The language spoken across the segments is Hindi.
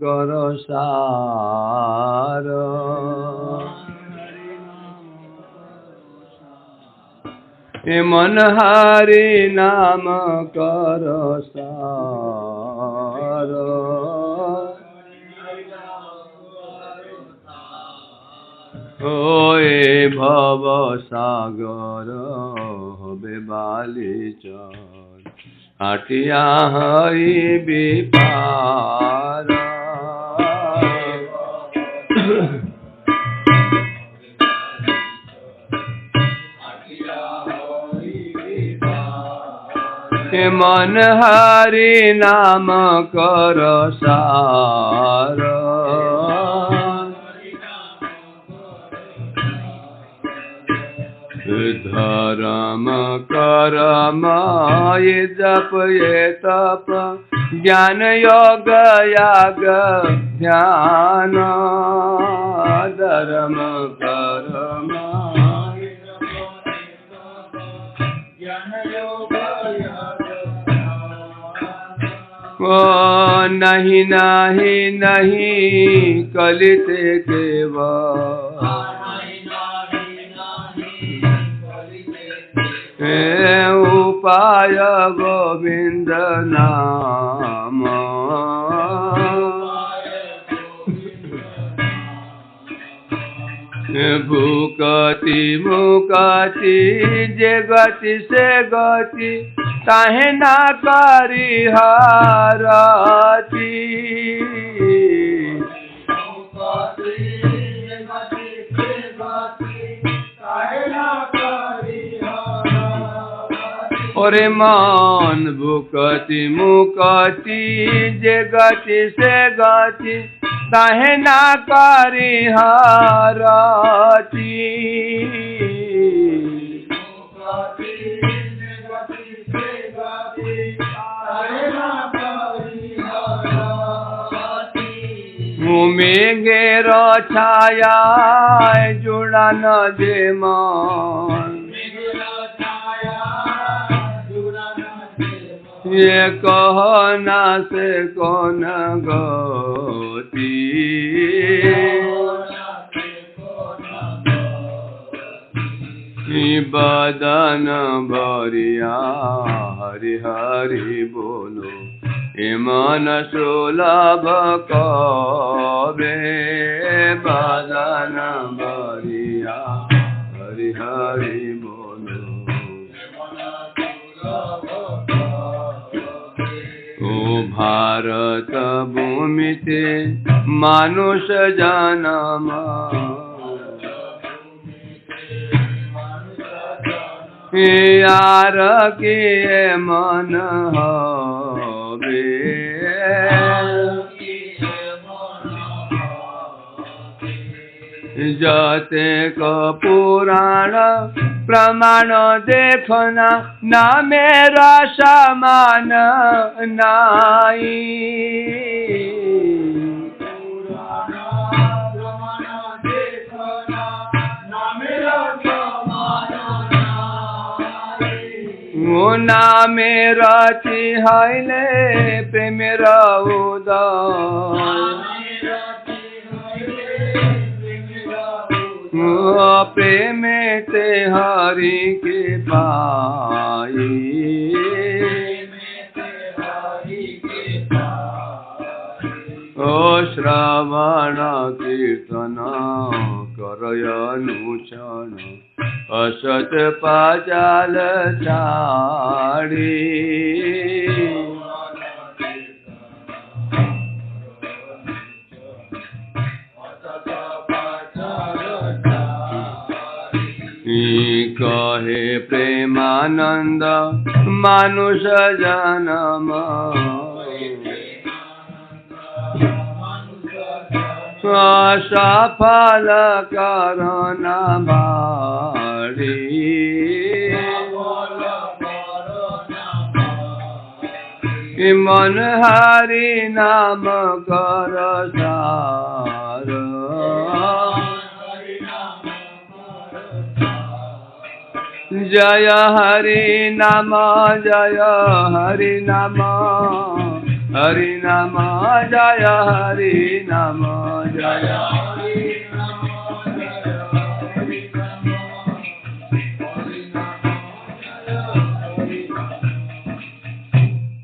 कर सार ए मन हरि नाम कर सार ओए भव सागर हबे बाली चर आटिया हरि विपार मन हरि नाम कर सार धर्म कर्म ये जप ये तप ज्ञान योग याग ध्यान धर्म कर्म नहीं नहीं नहीं कलिते केवल उपाय गोविंद नाम भूकति मुकति जे गति से गति ताहे ना करी हारती ओरे मन भूकति मुकति जे गति से गति ताहे ना करी हारती मेघेर छाया जुड़ा न जे मन ये कहना से कौन गति बदन भरिया हरि हरि बोलो ए मन सुलभ कबे बदन भरिया हरि हरि बोलो ओ भारत भूमि ते मानुष जन्म यार के मन हवे जते क पुराण प्रमाण देखना ना मेरा समान नाई ना मेरा चिहाइले प्रेमेरा उदय प्रेम ते हरि के पाई ओ श्रवण कीर्तन करयनुचन असत पाचाल छाड़ी कहे प्रेमानंद मानुष जन्म सफल करना भारी मन हरि नाम कर सार जय हरि नाम हरि नाम जय हरि नाम जय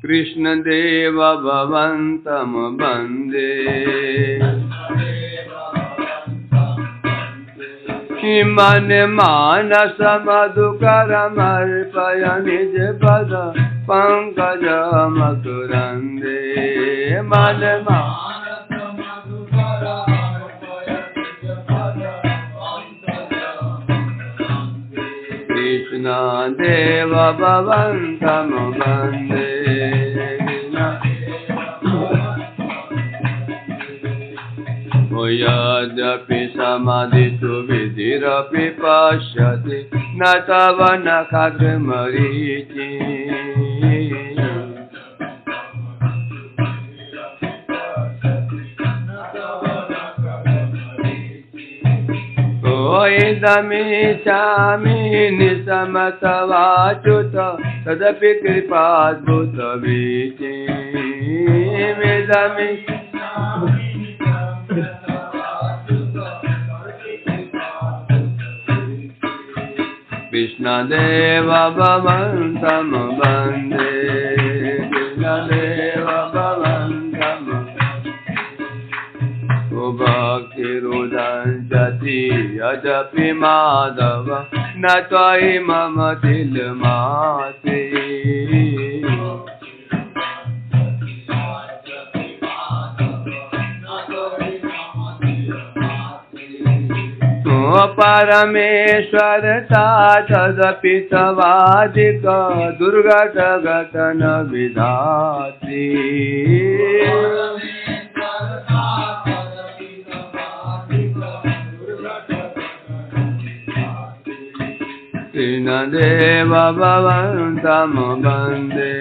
कृष्ण देव भवन्तं वन्दे मन मानस मधुकरमर्पय निज पद पंकज मकरंदे मन मानस कृष्ण देव भवन्तं वन्दे यद्यपि समाधिषु विधिरपि पश्यति न तव नखद्मरीचि इदमिच्छामि निशमतवाच्युत तदपि कृपाद्भुतवीचिमिदमि कृष्णदेव भवन्तं वन्दे कृष्णदेव भवन्तं भक्तिरुदञ्चति यद्यपि माधव न त्वयि मम तिलमासि परमेश्वर तदपि तवादिक दुर्गत गतन विधात्री कृष्णदेव भवन्तं वन्दे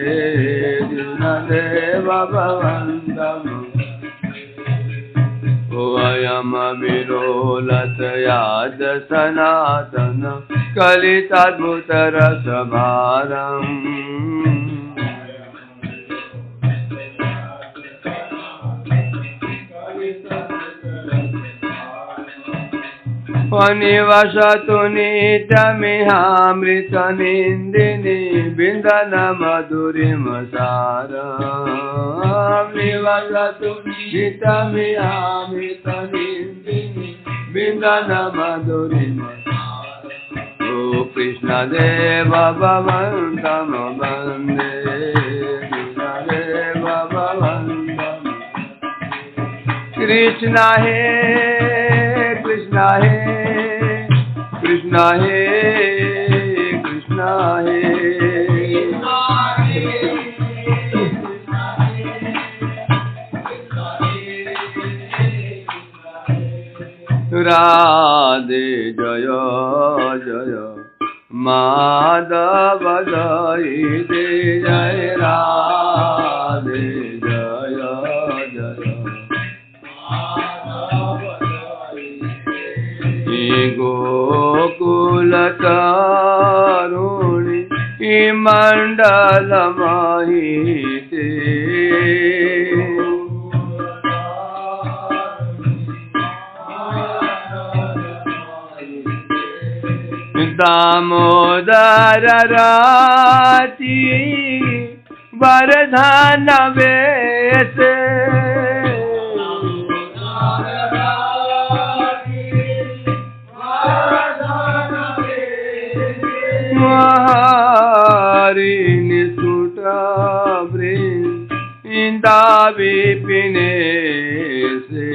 कृष्णदेव भवन्तं वयम विरोलतयाद सनातन कलिताद्भुत रसभारम् निवसतु नित्यमिहामृतनिन्दिनी बिन्दन मधुरिम सारम् निवसतु नित्यमिहामृतनिन्दिनी बिन्दन मधुरिम ओ कृष्णदेव भवन्तं वन्दे कृष्णदेव भवन्तं कृष्ण हे कृष्ण हे कृष्ण हे कृष्ण हे राधे जय जय माधव जय जय राधे जय जय गोकुल तरुणी मंडल महिते दामोदर राती वरदान वेश हरिनि सुटा वृंदा विपिने से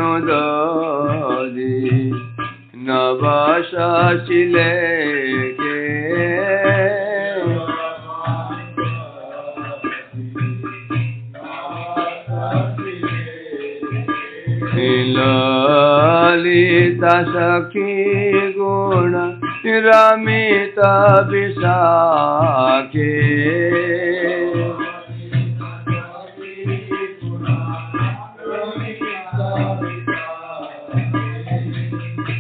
वृषभानुदधि नवशशिले के ललिता सखी गुण रमित विशाखे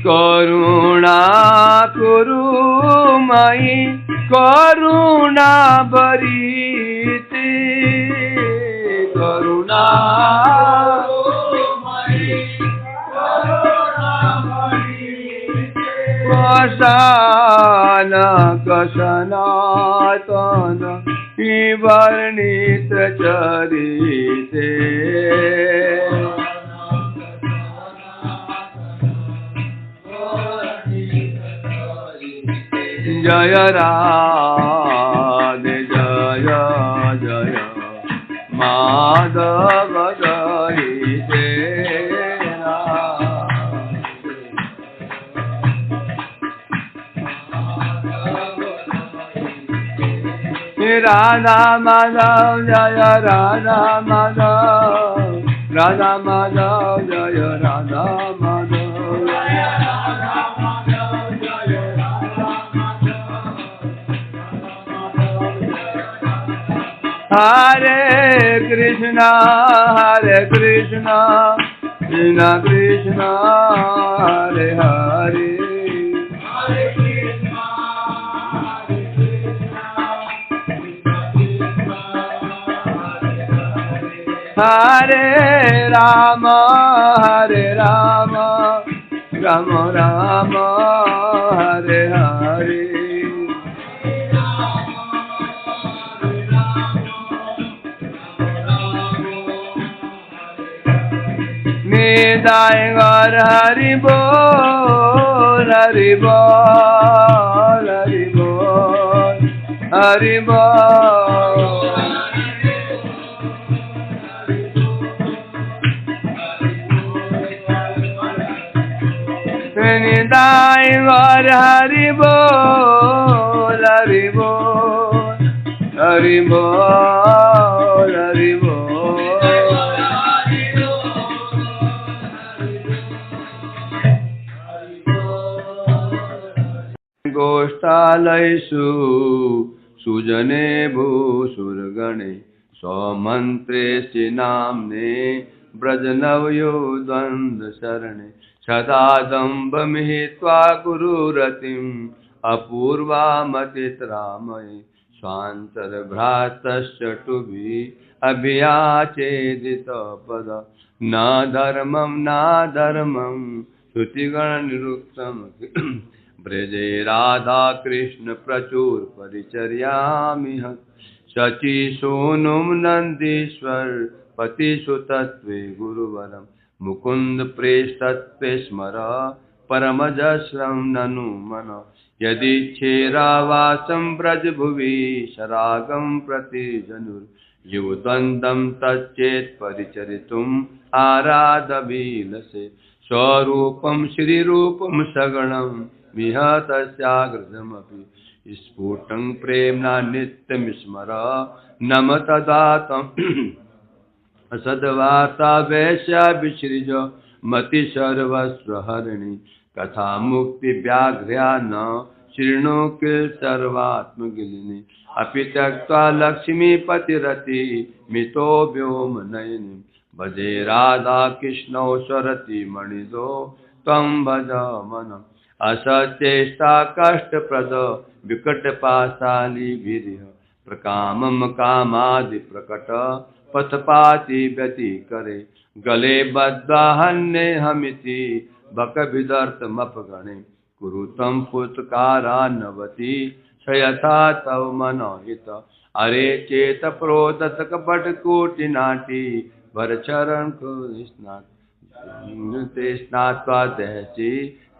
करुणा कुरु मयि करुणा भरिते करुणा वसानक सनातन वर्णित चरिते जय राधे जय जय माधव जय राधा माधव जय राधा माधव जय राधा माधव हरे कृष्णा कृष्ण कृष्ण हरे हरे हरे राम राम राम हरे हरे निदाय गर हरि बोल हरि बोल हरि बोल हरि बोल निदाय गर हरि बोल हरि बोल हरि बोल हरि बोल गोष्ठालयसु सुजने भूसुरगणे स्वमन्त्रे नाम्ने ब्रजनवयो द्वन्द्व शरणे सदादम्बमिहित्वा गुरुरतिम् अपूर्वामतितरामये स्वान्तर्भ्रातश्चटुभिः अभियाचेदितपद न धर्मं श्रुतिगणनिरुक्तम् ब्रजे राधा कृष्ण प्रचुर परिचर्यामिह शची सोनुम नंदीश्वर पतिसुतत्वे गुरुवरम मुकुंद प्रेष्ठत्वे स्मर परमजस्रम ननु मन यदि छेरावासं ब्रजभुवि शरागं प्रति जनुर युवद्वन्द्वं तच्चेत् परिचरितुम् आराधवीलसे स्वरूपं श्रीरूपं सगुणं विहतस्याग्रजमपि स्फुटं प्रेम्णा नित्यं स्मर नम तदातम् असद्वार्ता वैश्याभिसृज मति सर्वस्वहरिणी कथा मुक्ति व्याघ्र्या न शृणु किल सर्वात्मगिलिनी अपि त्यक्त्वा लक्ष्मीपतिरति मितो व्योम नयनी भजे राधा कृष्णौ स्वरति मणिदो त्वं भज मनम् असचेष्टा कष्टप्रद विकटपाशालिभिरिह प्रकामं कामादि प्रकट पथपाति व्यतिकरे गले बद्धाहन्ये हमिति बकविदर्थमपगणे कुरु त्वं पुत्कारान्नवति स यथा तव मनोहित अरे चेत प्रोदत कपटकोटिनाटी वरचरण कृष्णाते स्नात्वा दहसि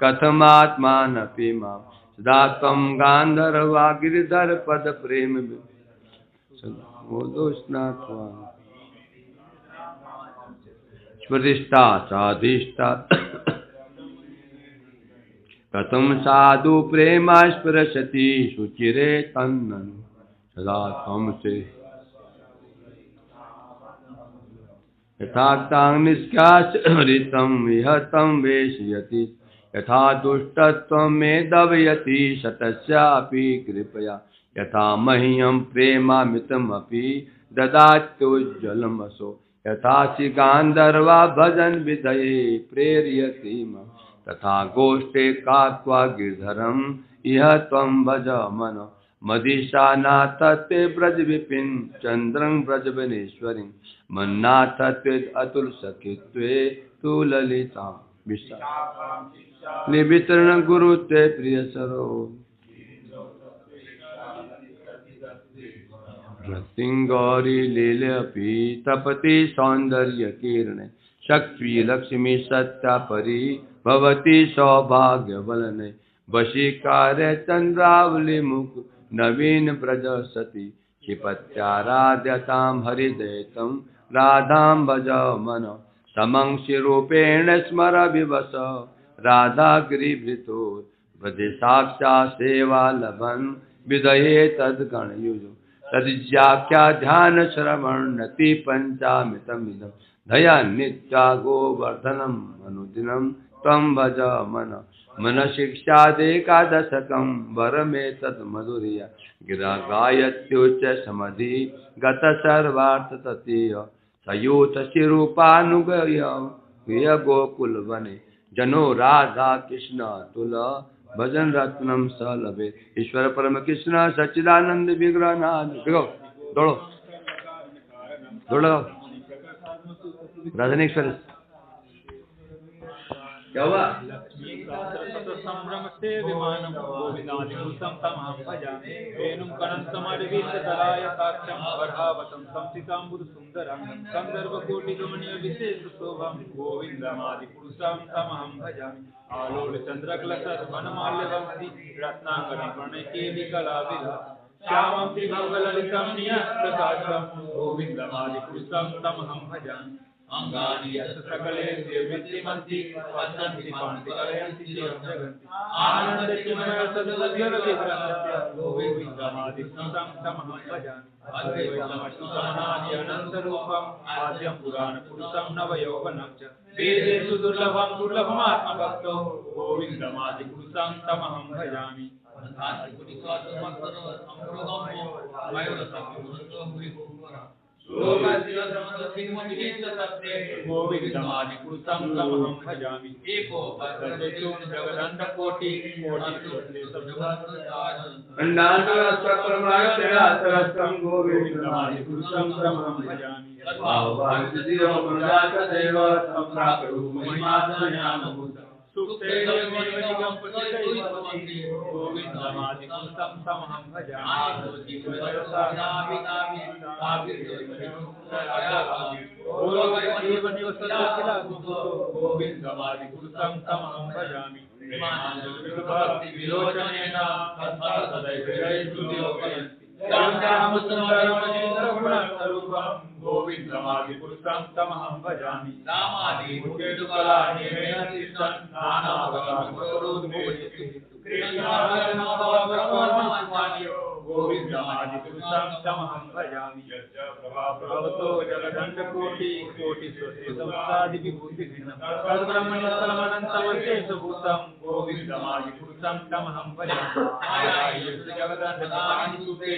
कथमात्मानपि मां सदा त्वं गान्धर्वा गिरिधर पद प्रेम स्नात्वा स्मृतिष्ठा साधिष्ठा कथं साधु प्रेमा स्पृशति सुचिरे तन्ननु सदा त्वं से यथाक्तां निष्कासरितं विहतं वेशयति यथा दुष्टत्वं मे दवयति शतस्यापि कृपया यथा मह्यं प्रेमामितमपि ददात्युज्ज्वलमसो यथा गान्धर्वा भजन विधये प्रेरयति मां तथा गोष्ठे कात्वा गिरधरम इह त्वं भज मन मदिशानाथ ते ब्रज विपिन चंद्रं ब्रज वनेश्वरी मन्नाथ ते अतुल सखित्वे तु ललिता विशा निवितरण गुरु ते प्रिय सरो गौरी लीलपि तपति सौंदर्य किरण शक्ति लक्ष्मी सत्या परी भवती सौभाग्य बलने वशीकार चंद्रावली मुख नवीन ब्रज सती क्षिपत्याराध्यतां हरिदयतं राधां भज मन समं शिरूपेण स्मर विवस राधा गिरिभृतो ब्रजे साक्षात् सेवा लभन विदये तद्गणयुजो तद्व्याख्या ध्यान श्रवण नति पंचामृतमिदं धया नित्या गोवर्धनम अनुदिनं त्वं भज मन मन शिक्षादेकादशकं वरमेतत् मधुर्या गिरा गायत्युच्च समधि गत सर्वार्थ ततीय सयूत शिरूपानुगय गोकुल वने जनो राधा कृष्ण तुला भजन रत्नम स लभे ईश्वर परम कृष्ण सच्चिदानंद विग्रह नाथ दौड़ो दौड़ो राजनेश्वर क्या हुआ संभ्रम से विमानम गोविंदादिभूतम तमहं भजामि वेणुं कणन्तमरवीक्षतरायताक्षं वरावतं संसिताम्बुध सुन्दरं सन्दर्भकोटिगमनीय विशेष शोभं गोविन्दमादिपुरुषं तमहं भजामि आलोलचन्द्रकलशर वनमाल्यवंशी रत्नाकरं प्रणयकेलिकलाविलासं श्यामं त्रिभुवनललितं नियतप्रकाशं गोविन्दमादिपुरुषं तमहं भजामि अंगानि यस्य सकलेन्द्रिय वृत्तिमन्ति पश्यन्ति पाण्डितयन्ति शिवं जगन्ति आनन्दचिन्मय सद्गुणविग्रहस्य गोविन्दमादिपुरुषं तमहं भजामि अद्वैतमच्युतमनादि अनन्तरूपम् आद्यं पुराणपुरुषं नवयौवनं च वेदेषु दुर्लभमात्मभक्तो गोविन्दमादिपुरुषं तमहं भजामि गोविन्दमादिपुरुषं तमहं भजामि एको जगदण्डकोटि गोविन्दमादिपुरुषं तमहं भजामि गोविन्दमादिपुरुषं तमहं भजामि गोविन्दमादिपुरुषं तमहं भजामि विलोचनेन गोविन्दमादिपुरुषं तमहं भजामि गोविन्दमादिपुरुषं तमहं भजामि भवतो जगदण्डकोटि कोटिस्वसेतवसादिविभूतिघ्नं तद्ब्रह्मण्यस्थलमनन्तमशेषभूतं गोविन्दमादिपुरुषं तमहं भजामि जगदण्डकानिसुते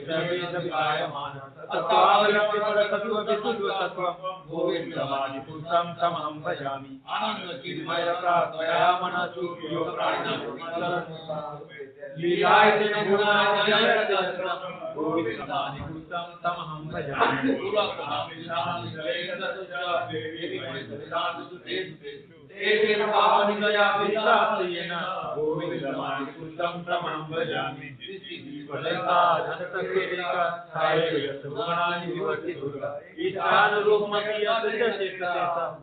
सर्वेदविकायमान तत्त्वावलम्ब्यपरतत्त्वविशुद्धतत्त्वं गोविन्दमादिपुरुषं तमहं भजामि आनन्दचिन्मयप्रार्थया मनसु लीलायतेन गुणादिजयत्तत्रं गोविन्दमादिपुरुषं तमहं भजामि एतेन पावनिकया विश्वासेन गोविन्दमादिपुरुषं तमहं भजामि वलता धनसखेलिका साययसगुणानि विवर्ति दुर्गा ईशानरूपमपि यस्य शेषशेषा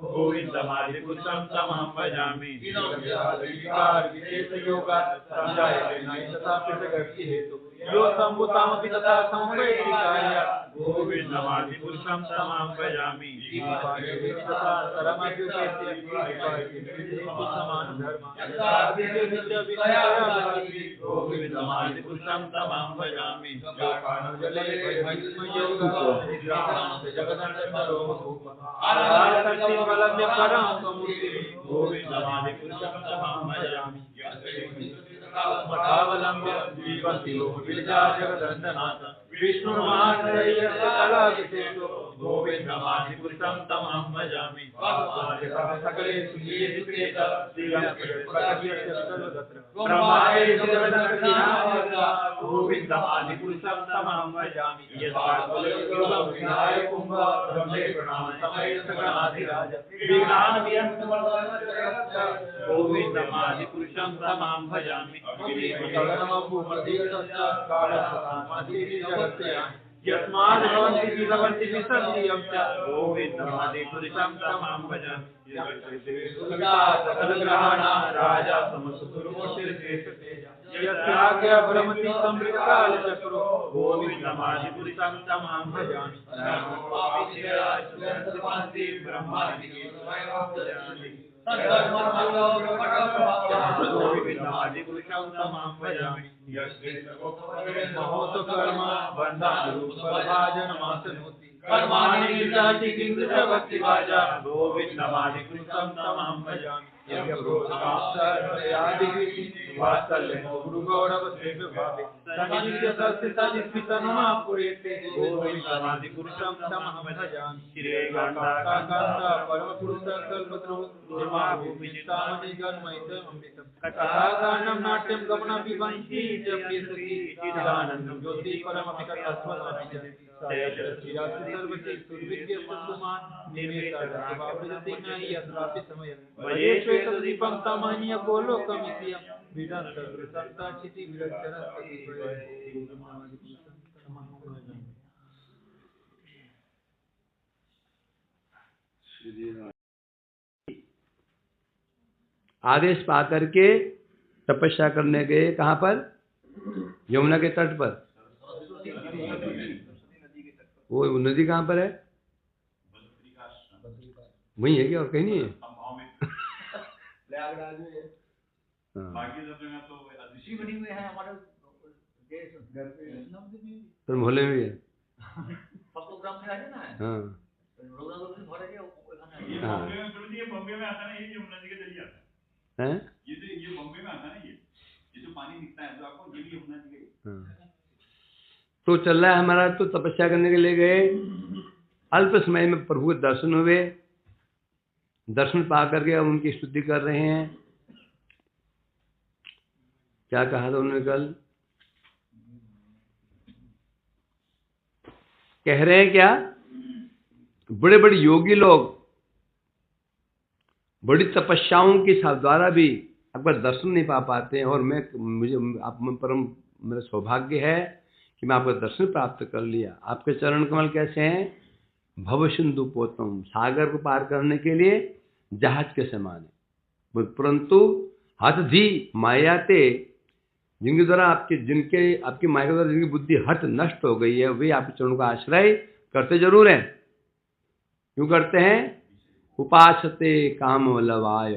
गोविन्दमादिपुरुषं तमहं भजामि विकार विशेषयोगा संजायते नैतथा पृथगस्ति हेतु यो सम्भूतामपि तथा संवैदिकाय गोविन्दमादिपुरुषं तमहं भजामि तथा सरमद्युपेत्य समानधर्म गोविन्दमादिपुरुषं तमहं भजामि जले गोविन्दमादिपुरुषं तमहं भजामि मठावलम्ब्य जीवन्ति जगदण्डनाथ विष्णुर्मानरयस्य कलाविशेषो गोविन्दमादिपुरुषं तमहं भजामि सकलेषु येषु गोविन्दमादिपुरुषं तमहं भजामि गोविन्दमादिपुरुषं तमहं भजामि यस्माद् भवन्ति विभवन्ति विसर्जियं च गोविन्दमादिपुरुषं तमहं भजामि सकलग्रहाणां राजा यस्याज्ञा भ्रमति संवृत्तकालचक्रो गोविन्दमादिपुरुषं तमहं भजामि गोविन्दमादिपुरुषं तमहं भजामि महोत्सकर्मा बन्धानुरूपभाजनमासनोति कर्माणि निर्याति किञ्चित् भक्तिभाजा गोविन्दमादिपुरुषं तमहं भजामि गोविन्दमादिपुरुषं तमहं भजामि कथागानं नाट्यं गमनं विवंशी च प्रियसखी चिदानन्दं ज्योति परमपि कथास्वदामि जयति सर्वस्य सुविद्य सुकुमार निमेषावृजति न यत्रापि समयं भजे श्वेतदीपं तमन्य गोलोकमिति विदन्तसंताचिति विरचरति आदेश पा करके तपस्या करने गए। कहाँ पर? यमुना के तट पर। वो नदी कहाँ पर है? वही है क्या और कहीं नहीं है? तो मोहल्ले में भी है। हाँ बॉम्बे में आता ना ये यमुना जी के जरिए आता है। ये बॉम्बे में आता ना ये जो पानी निकलता है तो आपको ये भी यमुना जी के। तो चल रहा है हमारा। तो तपस्या करने के लिए गए। अल्प समय में प्रभु के दर्शन हुए। दर्शन पा करके अब उनकी स्तुति कर रहे हैं। क्या कहा था उन्होंने कल? कह रहे हैं क्या? बड़े बड़े योगी लोग बड़ी तपस्याओं के द्वारा भी आपका दर्शन नहीं पा पाते हैं, और मुझे आप परम मेरा सौभाग्य है कि मैं आपका दर्शन प्राप्त कर लिया। आपके चरण कमल कैसे हैं? भव सिंधु पोतम, सागर को पार करने के लिए जहाज के समान है। परंतु हठ धी मायाते, जिनके द्वारा आपकी माया के द्वारा जिनकी बुद्धि हट नष्ट हो गई है, वे आपके चरणों का आश्रय करते जरूर हैं। क्यों करते हैं? उपासते काम लवाय,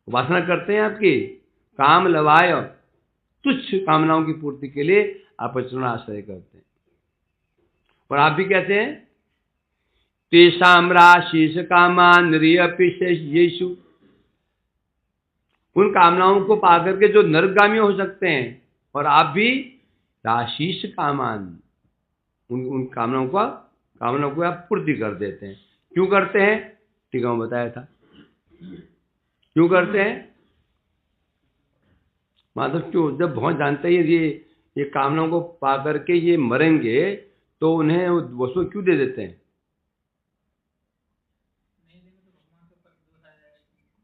उपासना करते हैं आपकी काम लवाय, तुच्छ कामनाओं की पूर्ति के लिए आप चरण आश्रय करते हैं। और आप भी कहते हैं तेषाम राशीष कामान यीशु, उन कामनाओं को पाकर के जो नरकगामी हो सकते हैं, और आप भी राशीष कामान, उन कामनाओं को आप पूर्ति कर देते हैं। क्यों करते हैं? टीका में बताया था क्यों करते हैं। मतलब क्यों? जब भगवान जानते ही ये कामनाओं को पा करके ये मरेंगे, तो उन्हें वस्तु क्यों दे देते हैं?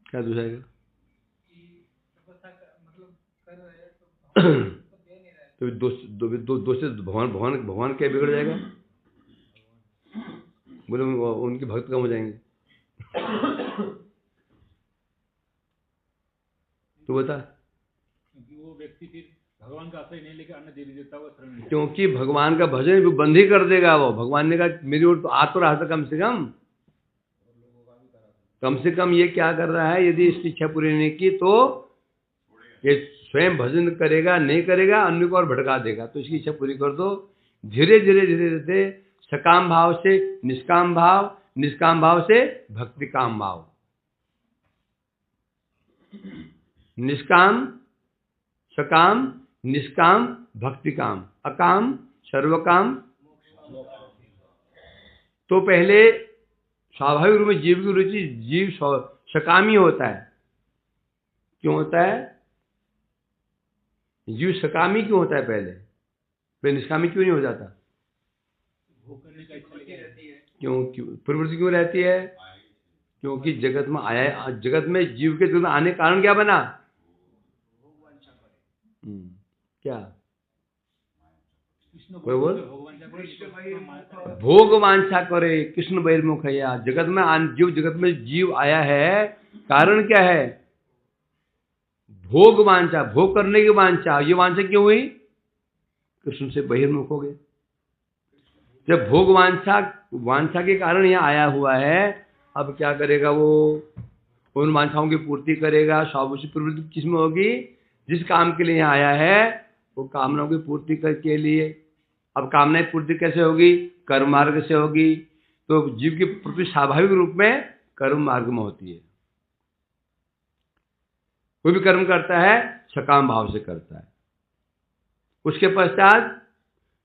क्या दोष आएगा? तो दोष से भगवान क्या बिगड़ जाएगा? बोले उनके भक्त कम हो जाएंगे। तो बता, क्योंकि वो व्यक्ति फिर भगवान का आश्रय नहीं लेकर अन्य देवी देवता को शरण, क्योंकि भगवान का भजन भी बंद ही कर देगा वो। भगवान ने कहा मेरी ओर तो आ तो रहा था, कम से कम ये क्या कर रहा है? यदि इसकी इच्छा पूरी नहीं की तो ये स्वयं भजन करेगा, नहीं करेगा, अन्य को और भटका देगा। तो इसकी इच्छा पूरी कर दो। धीरे धीरे सकाम भाव से निष्काम भाव, निष्काम भाव से भक्ति काम भाव, निष्काम सकाम निष्काम भक्ति काम, अकाम सर्वकाम तो पहले स्वाभाविक रूप में जीव की रुचि, जीव सकामी होता है। क्यों होता है? जीव सकामी क्यों होता है? पहले निष्कामी क्यों नहीं हो जाता? भोग करने का इच्छा रहती है। क्यों प्रवृत्ति क्यों रहती है? क्योंकि जगत में आया, जगत में जीव के जगत में आने का कारण क्या बना? क्या? भोग वांछा करे, कृष्ण बहिर्मुख है। जगत में जगत में जीव आया है, कारण क्या है? भोग वांछा, भोग करने की वांछा। ये वांछा क्यों हुई? कृष्ण से बहिर्मुख हो गए। जब भोग वांछा के कारण यहाँ आया हुआ है, अब क्या करेगा वो? उन वांछाओं की पूर्ति करेगा। स्वाभाविक प्रवृत्ति किसमें होगी? जिस काम के लिए यहाँ आया है वो कामनाओं की पूर्ति के लिए। अब कामनाएं पूर्ति कैसे होगी? कर्म मार्ग से होगी। तो जीव की प्रवृत्ति स्वाभाविक रूप में कर्म मार्ग में होती है। कोई भी कर्म करता है सकाम भाव से करता है। उसके पश्चात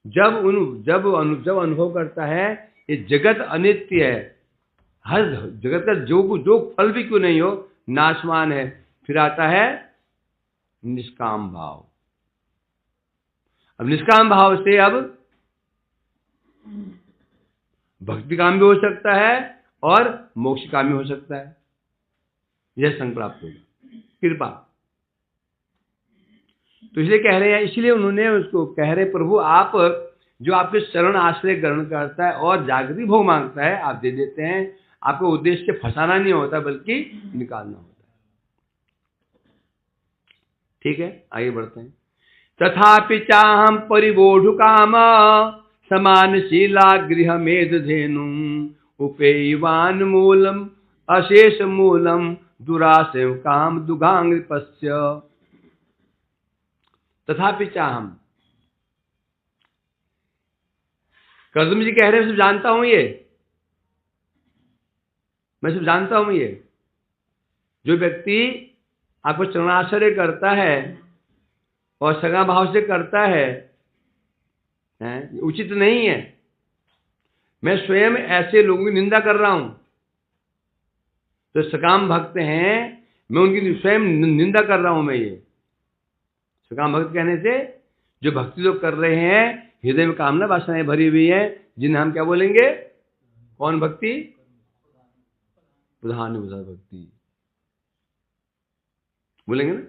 जब अनुभव करता है ये जगत अनित्य है, हर जगत का जो फल भी क्यों नहीं हो नाशवान है, फिर आता है निष्काम भाव। अब निष्काम भाव से अब भक्ति काम भी हो सकता है और मोक्ष काम भी हो सकता है। यह संग प्राप्त होगा, कृपा। तो इसलिए कह रहे हैं, इसलिए उन्होंने उसको कह रहे प्रभु आप जो आपके चरण आश्रय ग्रहण करता है और जागृति भोग मांगता है आप दे देते हैं। आपका उद्देश्य से फंसाना नहीं होता बल्कि निकालना होता है। ठीक है, आगे बढ़ते हैं। तथापि चाहम परिबोधु काम समानशीला गृह मेध धेनु उपेयवान मूलम अशेष मूलम दुराशय काम दुगांग पश्य। तथापि चाहम, कदम जी कह रहे हैं सब जानता हूं, ये मैं सब जानता हूं। ये जो व्यक्ति आपको चरणाश्रय करता है और सगा भाव से करता है, उचित नहीं है। मैं स्वयं ऐसे लोगों की निंदा कर रहा हूं। तो सकाम भक्त हैं, मैं उनकी स्वयं निंदा कर रहा हूं। मैं ये सकाम भक्त कहने से जो भक्ति लोग कर रहे हैं, हृदय में कामना वासनाएं भरी हुई है, जिन्हें हम क्या बोलेंगे? कौन भक्ति? प्रधान भक्ति बोलेंगे ना।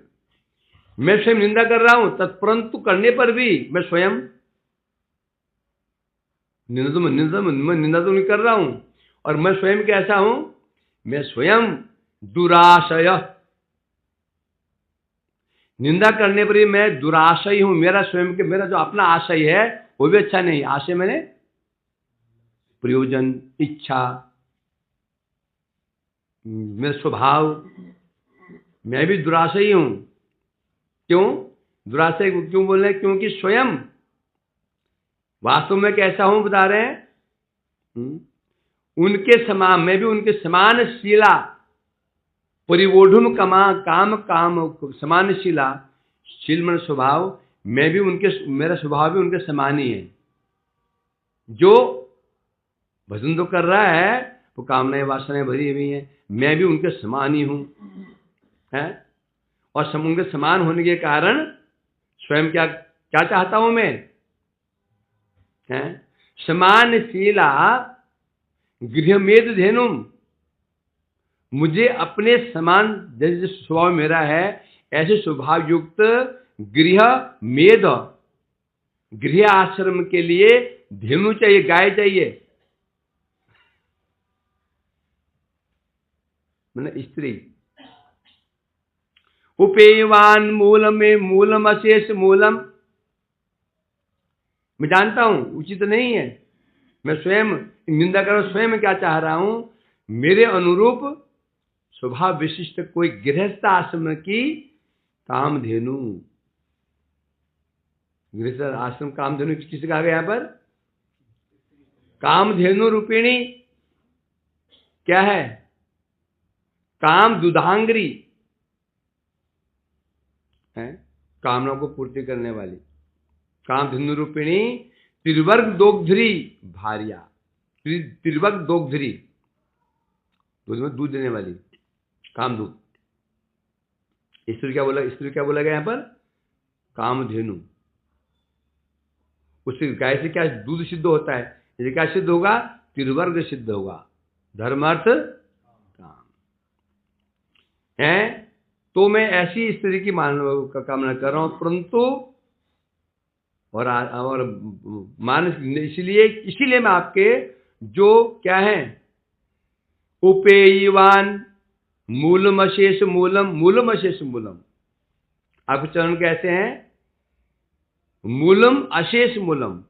मैं स्वयं निंदा कर रहा हूं, तत्परंतु करने पर भी मैं स्वयं निंदा तो नहीं कर रहा हूं। और मैं स्वयं कैसा हूं? मैं स्वयं दुराशय, निंदा करने पर भी मैं दुराशय हूं। मेरा स्वयं के मेरा जो अपना आशय है वो भी अच्छा नहीं। आशय मैंने प्रयोजन, इच्छा, मेरा स्वभाव, मैं भी दुराशयी हूं। क्यों दुराशय क्यों बोल रहे हैं? क्योंकि स्वयं वास्तव में कैसा हूं बता रहे हैं। उनके समान, मैं भी उनके समान शीला, परिवोढ़ुम काम समानशीला, शील मन स्वभाव, मैं भी उनके, मेरा स्वभाव भी उनके समान ही है। जो भजन तो कर रहा है वो कामनाएं वासनाएं भरी हुई हैं, मैं भी उनके समान ही हूं, है। और उनके समान होने के कारण स्वयं क्या क्या चाहता हूं मैं? है समानशीला गृहमेध धेनुम, मुझे अपने समान जैसे स्वभाव मेरा है ऐसे स्वभाव युक्त गृह मेध, गृह आश्रम के लिए धेनु चाहिए, गाय चाहिए, मतलब स्त्री। उपेयवान मूलम में मूलम अशेष मूलम, मैं जानता हूं उचित नहीं है। मैं स्वयं निंदा कर, स्वयं क्या चाह रहा हूं? मेरे अनुरूप स्वभाव विशिष्ट कोई गृहस्थ आश्रम की कामधेनु। गृहस्थ आश्रम कामधेनु किसे कहा गया? यहां पर कामधेनु रूपिणी क्या है? काम दुधांगरी है, कामनाओं को पूर्ति करने वाली। कामधेनु रूपिणी त्रिवर्ग दोग्धरी भार्या, त्रिवग दोग्धरी, दूध में दूध देने वाली, कामधूप। स्त्री क्या बोला गया यहाँ पर? कामधेनु। उससे गाय से क्या दूध सिद्ध होता है? ये क्या सिद्ध होगा? त्रिवर्ग सिद्ध होगा, धर्म अर्थ काम है। तो मैं ऐसी स्त्री की कामना कर रहा हूं, परंतु और मानस, इसीलिए मैं आपके जो क्या है, उपेयवान मूलम अशेष मूलम, आपके चरण कैसे हैं? मूलम अशेष मूलम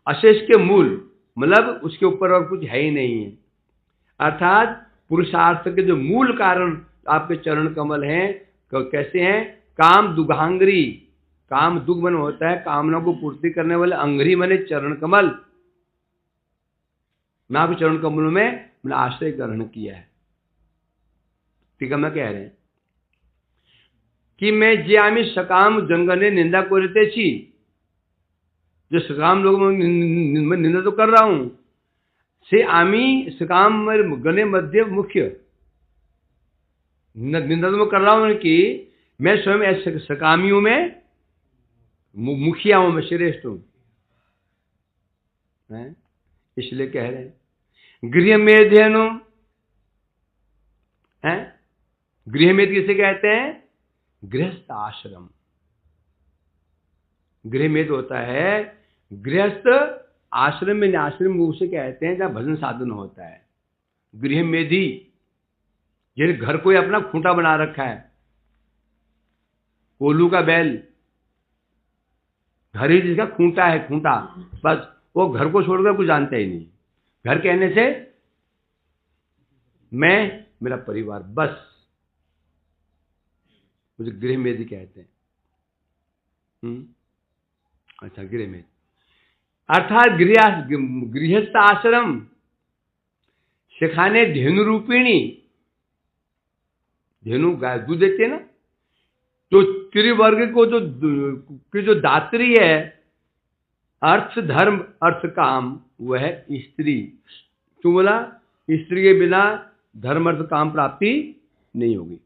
अशेष के मूल, मतलब उसके ऊपर और कुछ है ही नहीं है। अर्थात पुरुषार्थ के जो मूल कारण आपके चरण कमल हैं, कैसे हैं? काम दुघांगरी, काम दुख मन होता है कामना को पूर्ति करने वाले, अंगरी मने चरण कमल। मैं आपके चरण कमलों में मैंने आश्रय ग्रहण किया है। ठीक है, मैं कह रहे हैं कि मैं जे आमी सकाम जंगने निंदा करते छी, जो सकाम लोगों में निंदा तो कर रहा हूं, से आमी सकाम गणे मध्य मुख्य निंदा तो मैं कर रहा हूं कि मैं स्वयं ऐसे सकामियों में मुखिया हूं, मैं श्रेष्ठ हूं। इसलिए कह रहे हैं गृह मेध्यनु है। गृह मेध किसे कहते हैं? गृहस्थ आश्रम। गृह मेध होता है गृहस्थ आश्रम में, आश्रम उसे कहते हैं जहां भजन साधन होता है। गृह मेधी, जिन घर कोई अपना खूंटा बना रखा है, कोल्लू का बैल, घर ही जिसका खूंटा है, खूंटा, बस वो घर को छोड़कर कुछ जानता ही नहीं। घर कहने से मैं, मेरा परिवार, बस मुझे गृह मेधी कहते हैं। अच्छा, गृह मेध अर्थात गृहस्थ आश्रम सिखाने धेनु रूपिणी, धेनु गाय दूध देते हैं ना, तो त्रिवर्ग को जो दात्री है, अर्थ धर्म अर्थ काम, वह है स्त्री। क्यों बोला? स्त्री के बिना धर्म अर्थ काम प्राप्ति नहीं होगी।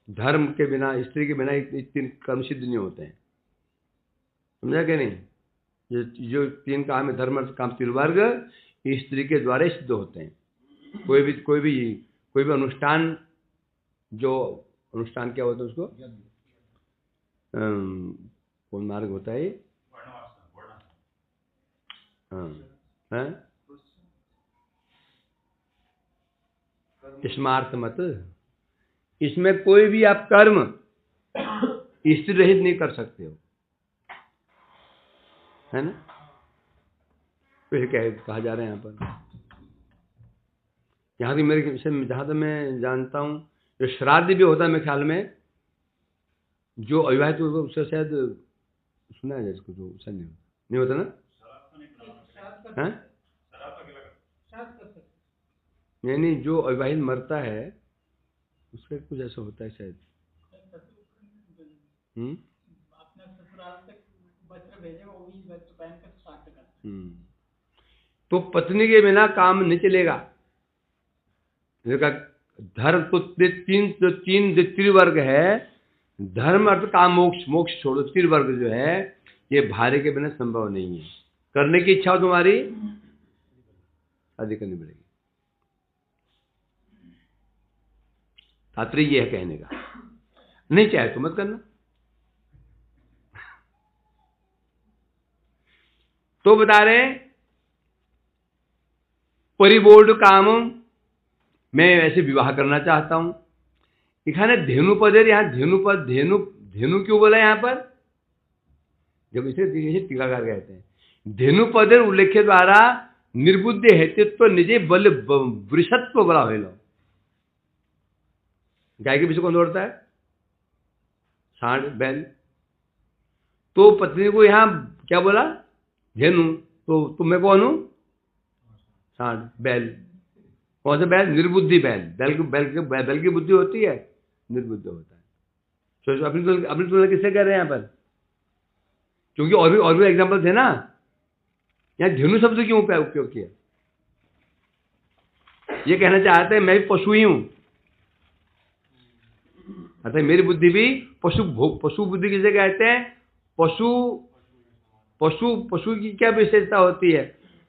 धर्म के बिना, स्त्री के बिना तीन कर्म सिद्ध नहीं होते हैं। समझा कि नहीं? जो तीन काम है, धर्म अर्थ काम त्रिवर्ग, स्त्री के द्वारा सिद्ध होते हैं। कोई भी अनुष्ठान, जो अनुष्ठान क्या होता है उसको, कौन मार्ग होता है? स्मार्थ मत, इसमें कोई भी आप कर्म स्त्री रहित नहीं कर सकते हो, है ना? तो क्या कहा जा रहा है यहाँ पर? यहाँ की मेरे जहां तक मैं जानता हूँ, जो श्राद्ध भी होता है मेरे ख्याल में, जो अविवाहित होगा उससे शायद सुना है इसको, जो उससे नहीं होता ना? नहीं, जो अविवाहित मरता है उसका कुछ ऐसा होता है शायद। तो पत्नी के बिना काम नहीं चलेगा। धर्म तो तीन त्रिवर्ग है, धर्म अर्थ काम मोक्ष, मोक्ष छोड़ो, त्रिवर्ग जो है ये भार्य के बिना संभव नहीं है। करने की इच्छा हो तुम्हारी, शादी करनी पड़ेगी। तात्पर्य ये है कहने का, नहीं चाहे तो मत करना। तो बता रहे परिबोध काम, मैं ऐसे विवाह करना चाहता हूं। दिखाने धेनु पद है, यहाँ धेनु पद, धेनु क्यों बोला यहाँ पर? जब इसे टीकाकार कहते हैं, धेनु पद उल्लेख द्वारा निर्बुद्धि हेतुत्व निजे बल वृषत्व बड़ा हो लो। गाय के पीछे कौन दौड़ता है? सांड, बैल। तो पत्नी को यहाँ क्या बोला? धेनु। तो मैं कौन हूं? सांड, बैल। कौन सा बैल? निर्बुद्धि बैल। बैल की बुद्धि होती है, निर्बुद्ध होता है। तो अपनी तुलना किससे कर रहे हैं यहाँ पर? क्योंकि और भी एग्जाम्पल थे ना, यहाँ धेनु शब्द क्यों उपयोग किया? ये कहना चाहते हैं मैं भी पशु ही हूं, अतः मेरी बुद्धि भी पशु बुद्धि किसे कहते हैं? पशु की क्या विशेषता होती है?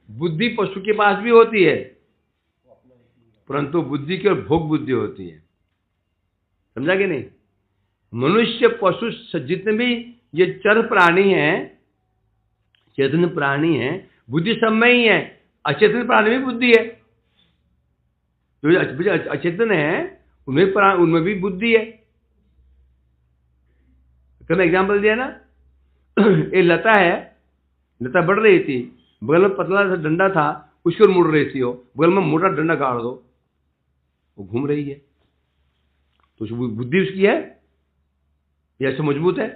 बुद्धि पशु के पास भी होती है, परंतु बुद्धि की और भोग बुद्धि होती है। समझा कि नहीं? मनुष्य, पशु, जितने भी ये चर प्राणी हैं, चेतन प्राणी हैं, बुद्धि सब में ही है। अचेतन प्राणी में बुद्धि है, जो अचेतन है उनमें भी बुद्धि है। कल एग्जाम्पल दिया ना, ये लता है, लता बढ़ रही थी, बगल में पतला सा डंडा था, उसकी ओर मुड़ रही थी, वो बगल में मोटा डंडा गाड़ दो, वो घूम रही है। तो बुद्धि उसकी है, ये ऐसे मजबूत है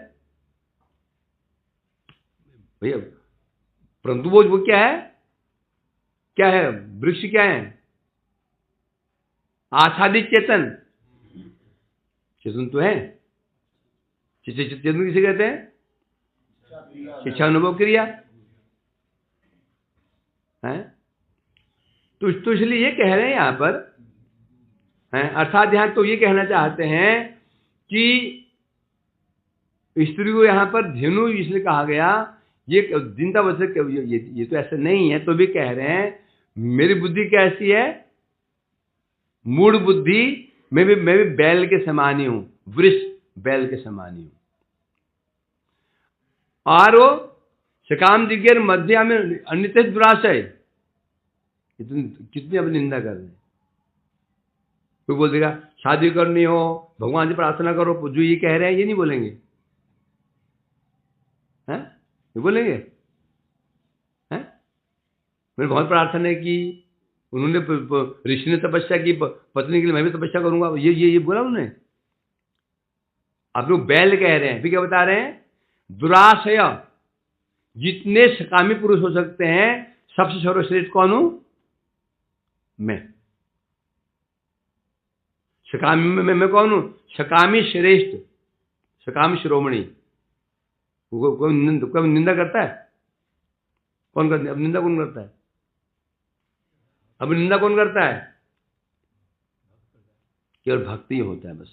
भैया। परंतु वो क्या है? क्या है वृक्ष? क्या है? आच्छादित चेतन। चेतन तो है। चेतन किसे कहते हैं? शिक्षा अनुभव क्रिया है। तो इसलिए ये कह रहे हैं यहां पर, अर्थात यहां तो ये कहना चाहते हैं कि स्त्री को यहां पर धेनु इसलिए कहा गया, ये जिंदा वचन, ये तो ऐसा नहीं है, तो भी कह रहे हैं मेरी बुद्धि कैसी है? मूढ़ बुद्धि। मैं भी बैल के समान ही हूं, वृष बैल के समान ही हूं। और वो सकाम दिग्गर मध्या में अन्यत दुराशय, कितनी अपनी निंदा कर रहे हैं। कोई बोल देगा शादी करनी हो भगवान से प्रार्थना करो, जो ये कह रहे हैं ये नहीं बोलेंगे, हैं? ये बोलेंगे हैं? मैंने बहुत प्रार्थना की, उन्होंने ऋषि ने तपस्या की पत्नी के लिए, मैं भी तपस्या करूंगा, ये बोला उन्होंने। आप लोग बैल कह रहे हैं, फिर क्या बता रहे हैं? दुराशय। जितने सकामी पुरुष हो सकते हैं, सबसे सर्वश्रेष्ठ कौन हूं? मैं। सकामी में मैं कौन हूं? सकामी श्रेष्ठ, सकामी शिरोमणि। कोई निंदा करता है? कौन करता है? अब निंदा कौन करता है? अब निंदा कौन करता है? केवल भक्त ही होता है बस।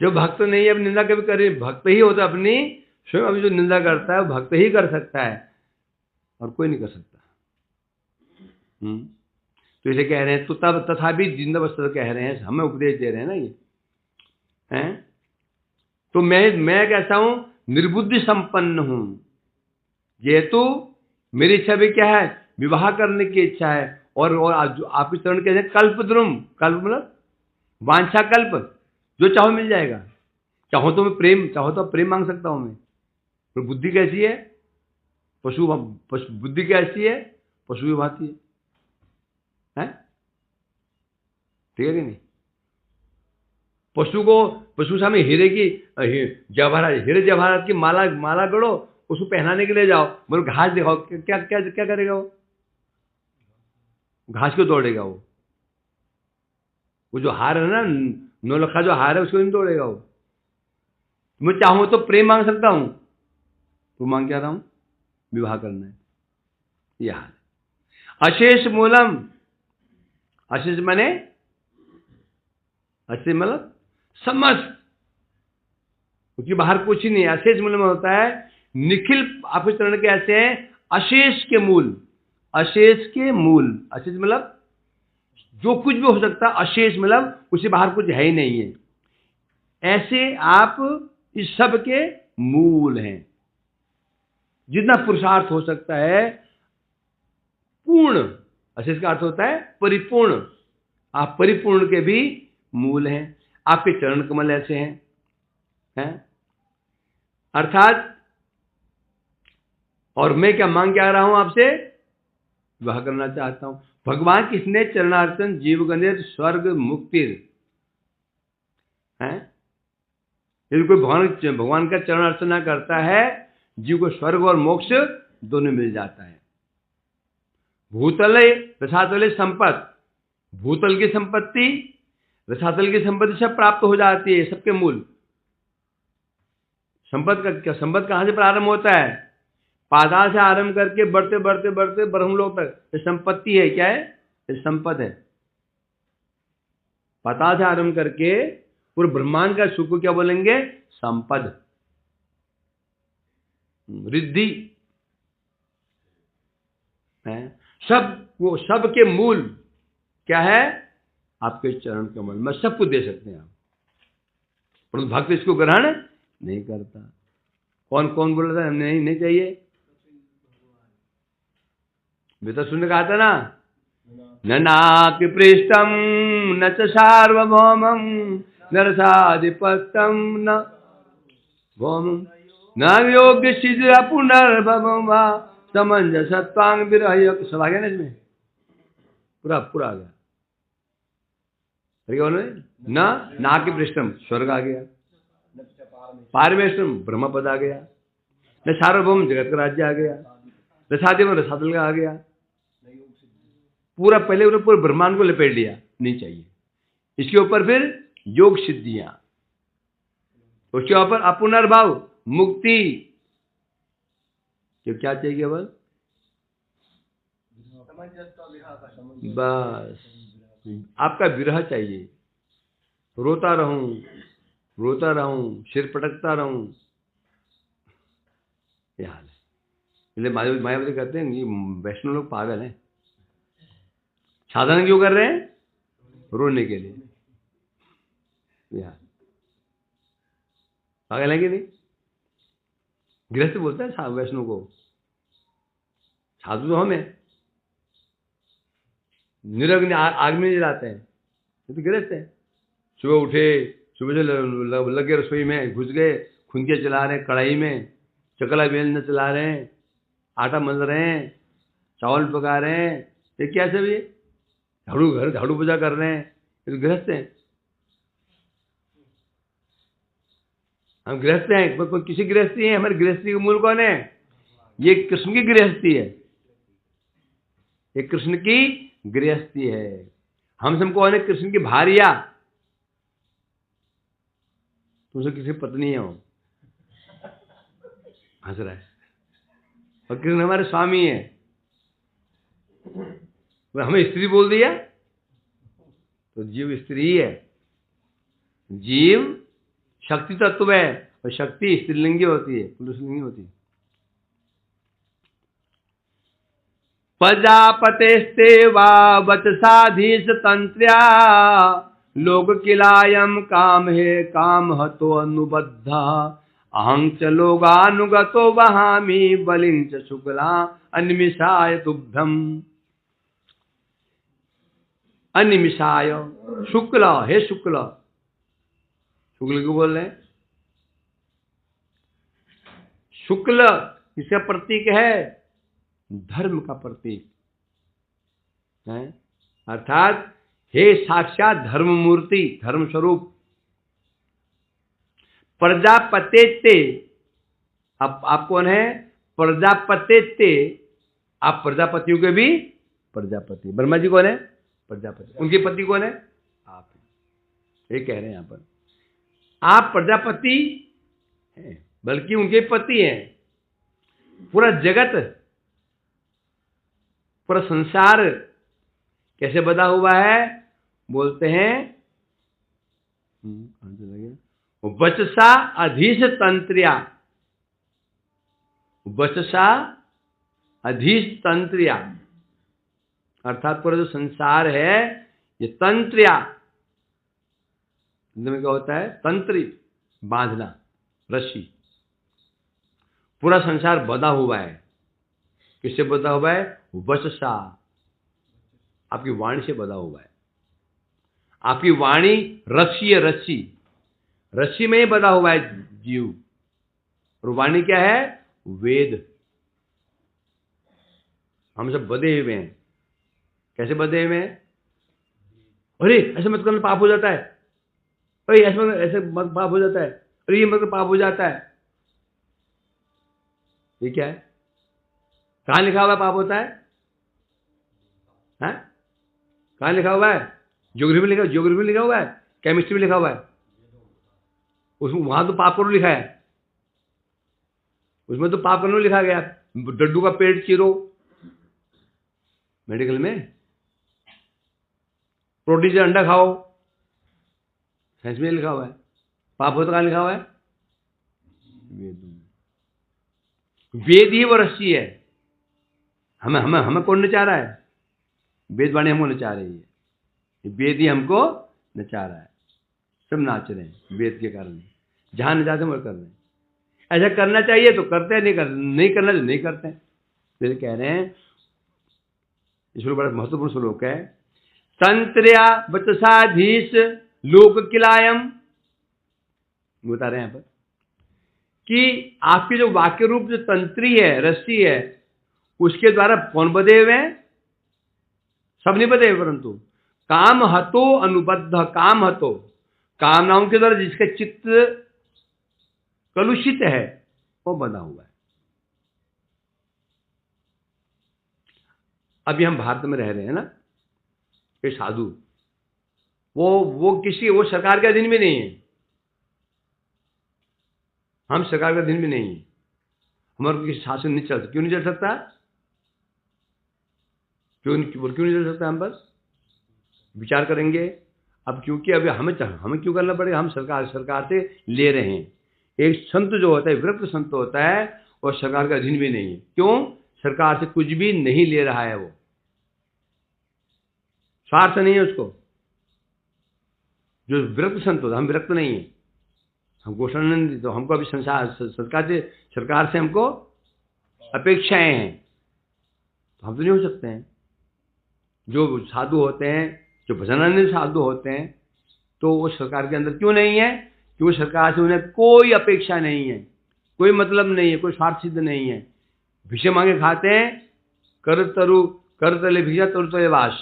जो भक्त नहीं है अब निंदा कभी करे, भक्त ही होता है अपनी। स्वयं अभी जो निंदा करता है वो भक्त ही कर सकता है, और कोई नहीं कर सकता। तो इसे कह रहे हैं, तो तब तथापि जिंदा वस्त्र कह रहे हैं, हमें उपदेश दे रहे हैं ना ये हैं। तो मैं कैसा हूं? निर्बुद्धि संपन्न हूं। ये तो मेरी इच्छा भी क्या है? विवाह करने की इच्छा है। और आपके चरण कहते हैं कल्प द्रुम। कल्प मतलब वांछा कल्प, जो चाहो मिल जाएगा। चाहो तो मैं प्रेम, चाहो तो प्रेम मांग सकता हूं मैं। तो बुद्धि कैसी है? पशु बुद्धि कैसी है? पशु की भांति है, ठीक है कि नहीं? पशु सामने हीरे जवाहरात की माला गढ़ो, उसको पहनाने के लिए जाओ, बोलो घास दिखाओ, क्या क्या क्या करेगा वो? घास क्यों तोड़ेगा वो? जो हार है ना, 9 लखा जो हार है, उसको नहीं तोड़ेगा वो। मैं चाहूं तो प्रेम मांग सकता हूं, तो मांग क्या रहा हूं? विवाह करना है। यह हाल है। अशेष मूलम। अशेष माने, अशेष मतलब समस्त, क्योंकि बाहर कुछ ही नहीं है। अशेष मूल में होता है निखिल। आपके चरण कैसे हैं? अशेष के मूल। अशेष के मूल, अशेष मतलब जो कुछ भी हो सकता है, अशेष मतलब उससे बाहर कुछ है ही नहीं है। ऐसे आप इस सब के मूल हैं। जितना पुरुषार्थ हो सकता है पूर्ण, अशेष का अर्थ होता है परिपूर्ण। आप परिपूर्ण के भी मूल हैं। आपके चरण कमल ऐसे हैं? अर्थात, और मैं क्या मांग क्या रहा हूं आपसे? विवाह करना चाहता हूं। भगवान किसने चरणार्चन जीव गणेश स्वर्ग मुक्ति है। यदि कोई भगवान का चरण अर्चना करता है, जीव को स्वर्ग और मोक्ष दोनों मिल जाता है। भूतले रसातले संपत्ति, भूतल की संपत्ति, रसातल की संपत्ति सब प्राप्त हो जाती है। सबके मूल संपद कहां से प्रारंभ होता है? पाताल से आरंभ करके बढ़ते बढ़ते बढ़ते ब्रह्मलोक तक ये संपत्ति है। क्या है? ये संपद है। पाताल से आरंभ करके पूरे ब्रह्मांड का सुख को क्या बोलेंगे? संपद, रिद्धि है। सब के मूल क्या है? आपके चरण कमल में सब कुछ दे सकते हैं आप, परंतु भक्त इसको ग्रहण नहीं करता। कौन कौन बोल रहा था नहीं चाहिए? बेटा सुनने कहा था ना, न नापि पृष्ठम न च सार्वभौमम नरसाधिपत्यम न भौमम न योग्य सिद्ध पुनर्भवम वा समंजसत्वांग विरह। सब आ गया ना इसमें, पूरा आ गया। न नापि पृष्ठम स्वर्ग आ गया, पारमेश्वरम ब्रह्म पद आ गया, न सार्वभौम जगत का राज्य आ गया, रसादेव रसातल का आ गया। पूरा पहले उन्होंने पूरे ब्रह्मांड को लपेट लिया, नहीं चाहिए। इसके ऊपर फिर योग सिद्धियां, उसके ऊपर अपुनर्भाव मुक्ति। तो क्या चाहिए? केवल बस आपका विरह चाहिए। रोता रहूं, सिर पटकता रहूं, यह हाल है। इसलिए मायावती कहते हैं ये वैष्णव लोग पागल हैं। साधन क्यों कर रहे हैं? रोने के लिए। यार पागल है कि नहीं? गृहस्थ बोलता है वैष्णव को, साधु तो हमें निरग्नि आग में जलाते हैं, ये तो गृहस्थ है। सुबह उठे, सुबह से लगे रसोई में, घुस गए, खुंदिया चला रहे हैं कढ़ाई में, चकला बेलना चला रहे हैं, आटा मल रहे हैं, चावल पका रहे हैं। ये क्या सब? ये झाड़ू पूजा कर रहे हैं, ये तो गृहस्थ हैं। हम गृहस्थ हैं, किसी गृहस्थी है। हमारी गृहस्थी का मूल कौन है? ये कृष्ण की गृहस्थी है, ये कृष्ण की गृहस्थी है। हम सब कौन है? कृष्ण की भारिया। तुमसे किसी पत्नी है, वो हंस रहा है, और कृष्ण हमारे स्वामी है। हमें स्त्री बोल दिया तो जीव स्त्री है। जीव शक्ति तत्व है, और शक्ति स्त्रीलिंगी होती है, पुरुषलिंगी होती है। प्रजापतेस्ते वा वचसाधीश तंत्र्या लोक किलायम काम हे काम हतो अनुबद्धा अहं च लोगानुगतो वहामि बलिं च शुक्ला अनिमिषाय तुभ्यम। अनिमिषाय शुक्ल, हे शुक्ल, शुक्ल क्यों बोल रहे हैं? शुक्ल इसका प्रतीक है, धर्म का प्रतीक है। अर्थात हे साक्षात धर्म मूर्ति, धर्म स्वरूप। प्रजापतेते, आप कौन है? प्रजापतेते, आप प्रजापतियों के भी प्रजापति। ब्रह्मा जी कौन है? प्रजापति। उनके पति कौन है? आप। ये कह रहे हैं यहां पर, आप प्रजापति हैं, बल्कि उनके पति हैं। पूरा जगत, पूरा संसार कैसे बधा हुआ है? बोलते हैं वचसा अधीश तंत्रिया, वचसा अधीश तंत्रिया, अर्थात पूरा जो संसार है ये तंत्रिया, में क्या होता है? तंत्री, बांधना, रस्सी। पूरा संसार बंधा हुआ है। किससे बंधा हुआ है? वचसा, आपकी वाणी से बंधा हुआ है। आपकी वाणी रस्सी है, रस्सी, रस्सी में ही बंधा हुआ है जीव। और वाणी क्या है? वेद। हम सब बंधे हुए हैं। कैसे बंधे हुए हैं? अरे ऐसे मत करना, पाप हो जाता है। अरे ऐसे मत, पाप हो जाता है। अरे ये मतलब पाप हो जाता है। ये क्या है? कहां लिखा हुआ है पाप होता है? हैं? कहां लिखा हुआ है? ज्योग्राफी में लिखा हुआ है, केमिस्ट्री में लिखा हुआ है। उसमें वहां तो पाप करो लिखा है, उसमें तो पाप करने लिखा गया, डड्डू का पेट चीरो, मेडिकल में प्रोटीन से अंडा खाओ, साइंस में लिखा हुआ है। पाप होता कहाँ लिखा हुआ है? वेद ही वो रस्सी है। हमें हमें हमें कौन नचा रहा है? वेद वाणी हमको नचा रही है, वेद ही हमको नचा रहा है। सब नाच रहे हैं वेद के कारण, जहां नचाते हैं वो कर रहे हैं। ऐसा करना चाहिए तो करते हैं, नहीं करना तो नहीं करते हैं। फिर कह रहे हैं, इसमें बड़ा महत्वपूर्ण श्लोक है, तंत्र्या वचसाधीश लोक किलायम, बता रहे हैं यहाँ पर कि आपके जो वाक्य रूप जो तंत्री है, रस्सी है, उसके द्वारा कौन बधे हुए हैं? सब नहीं बधे हुए, परंतु काम हतो अनुबद्ध, काम हतो, कामनाओं के द्वारा जिसका चित्त कलुषित है वो बंधा हुआ है। अभी हम भारत में रह रहे हैं ना, ये साधु, वो सरकार के अधीन भी नहीं है, हम सरकार के अधीन भी नहीं है, हमारे किसी शासन नहीं चल सकता। क्यों नहीं चल सकता? क्यों नहीं चल सकता? हम बस विचार करेंगे अब, क्योंकि अभी हमें क्यों करना पड़ेगा? हम सरकार से ले रहे हैं। एक संत जो होता है, विरक्त संत होता है, और सरकार का अधीन भी नहीं है। क्यों? सरकार से कुछ भी नहीं ले रहा है, वो स्वार्थ नहीं है उसको। जो विरक्त संत होता है, हम विरक्त नहीं है, हम घोषणा नहीं, तो हमको अभी सरकार से हमको अपेक्षाएं हैं, तो हम तो नहीं हो सकते हैं। जो साधु होते हैं, जो भजनानंद साधु होते हैं, तो वो सरकार के अंदर क्यों नहीं है? क्योंकि सरकार से उन्हें कोई अपेक्षा नहीं है, कोई मतलब नहीं है, कोई स्वार्थ सिद्ध नहीं है। भिक्षा मांगे खाते हैं, कर तले भिक्षा तरु तले वास।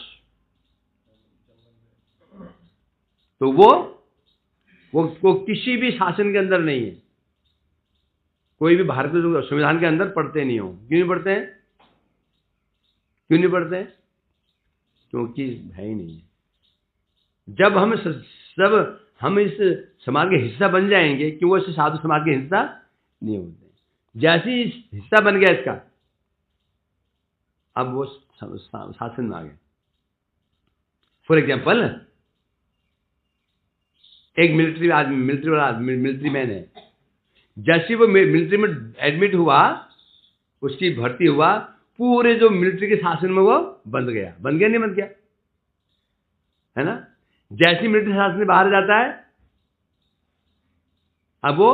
तो वो किसी भी शासन के अंदर नहीं है, कोई भी भारतीय संविधान के अंदर पढ़ते नहीं हो। क्यों नहीं पढ़ते हैं? क्यों नहीं पढ़ते हैं? क्योंकि है ही नहीं है। जब हम इस समाज के हिस्सा बन जाएंगे, कि वो ऐसे साधु समाज के हिस्सा नहीं होते, जैसे ही हिस्सा बन गया इसका, अब वो शासन में आ गए। फॉर एग्जाम्पल, एक मिलिट्री मैन है, जैसे वो मिलिट्री में एडमिट हुआ, उसकी भर्ती हुआ, पूरे जो मिलिट्री के शासन में वो बन गया नहीं बन गया, है ना? जैसे मिलिट्री शासन से बाहर जाता है, अब वो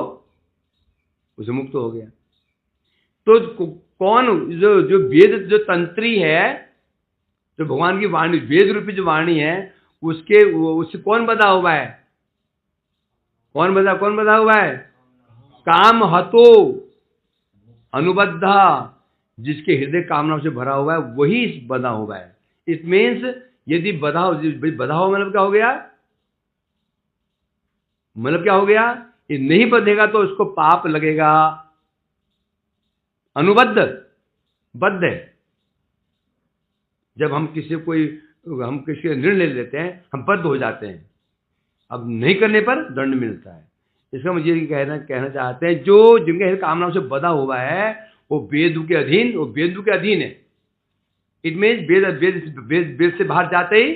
उसे मुक्त हो गया। तो कौन जो वेद, जो तंत्री है, जो भगवान की वाणी, वेद रूपी जो वाणी है, उससे कौन बधा हुआ है? कौन बधा हुआ है? काम हतो अनुबद्ध, जिसके हृदय कामनाओं से भरा हुआ है, वही बधा हुआ है। इट मीन्स यदि बधा हुआ मतलब क्या हो गया? मतलब क्या हो गया? ये नहीं बधेगा तो उसको पाप लगेगा। अनुबद्ध, बद्ध है। जब हम किसी का निर्णय लेते हैं, हम बद्ध हो जाते हैं, अब नहीं करने पर दंड मिलता है। इसका मुझे कहना चाहते हैं, जो जिनके कामनाओं से बधा हुआ है, वो वेद के अधीन है। इट मीन्स वेद से बाहर जाते ही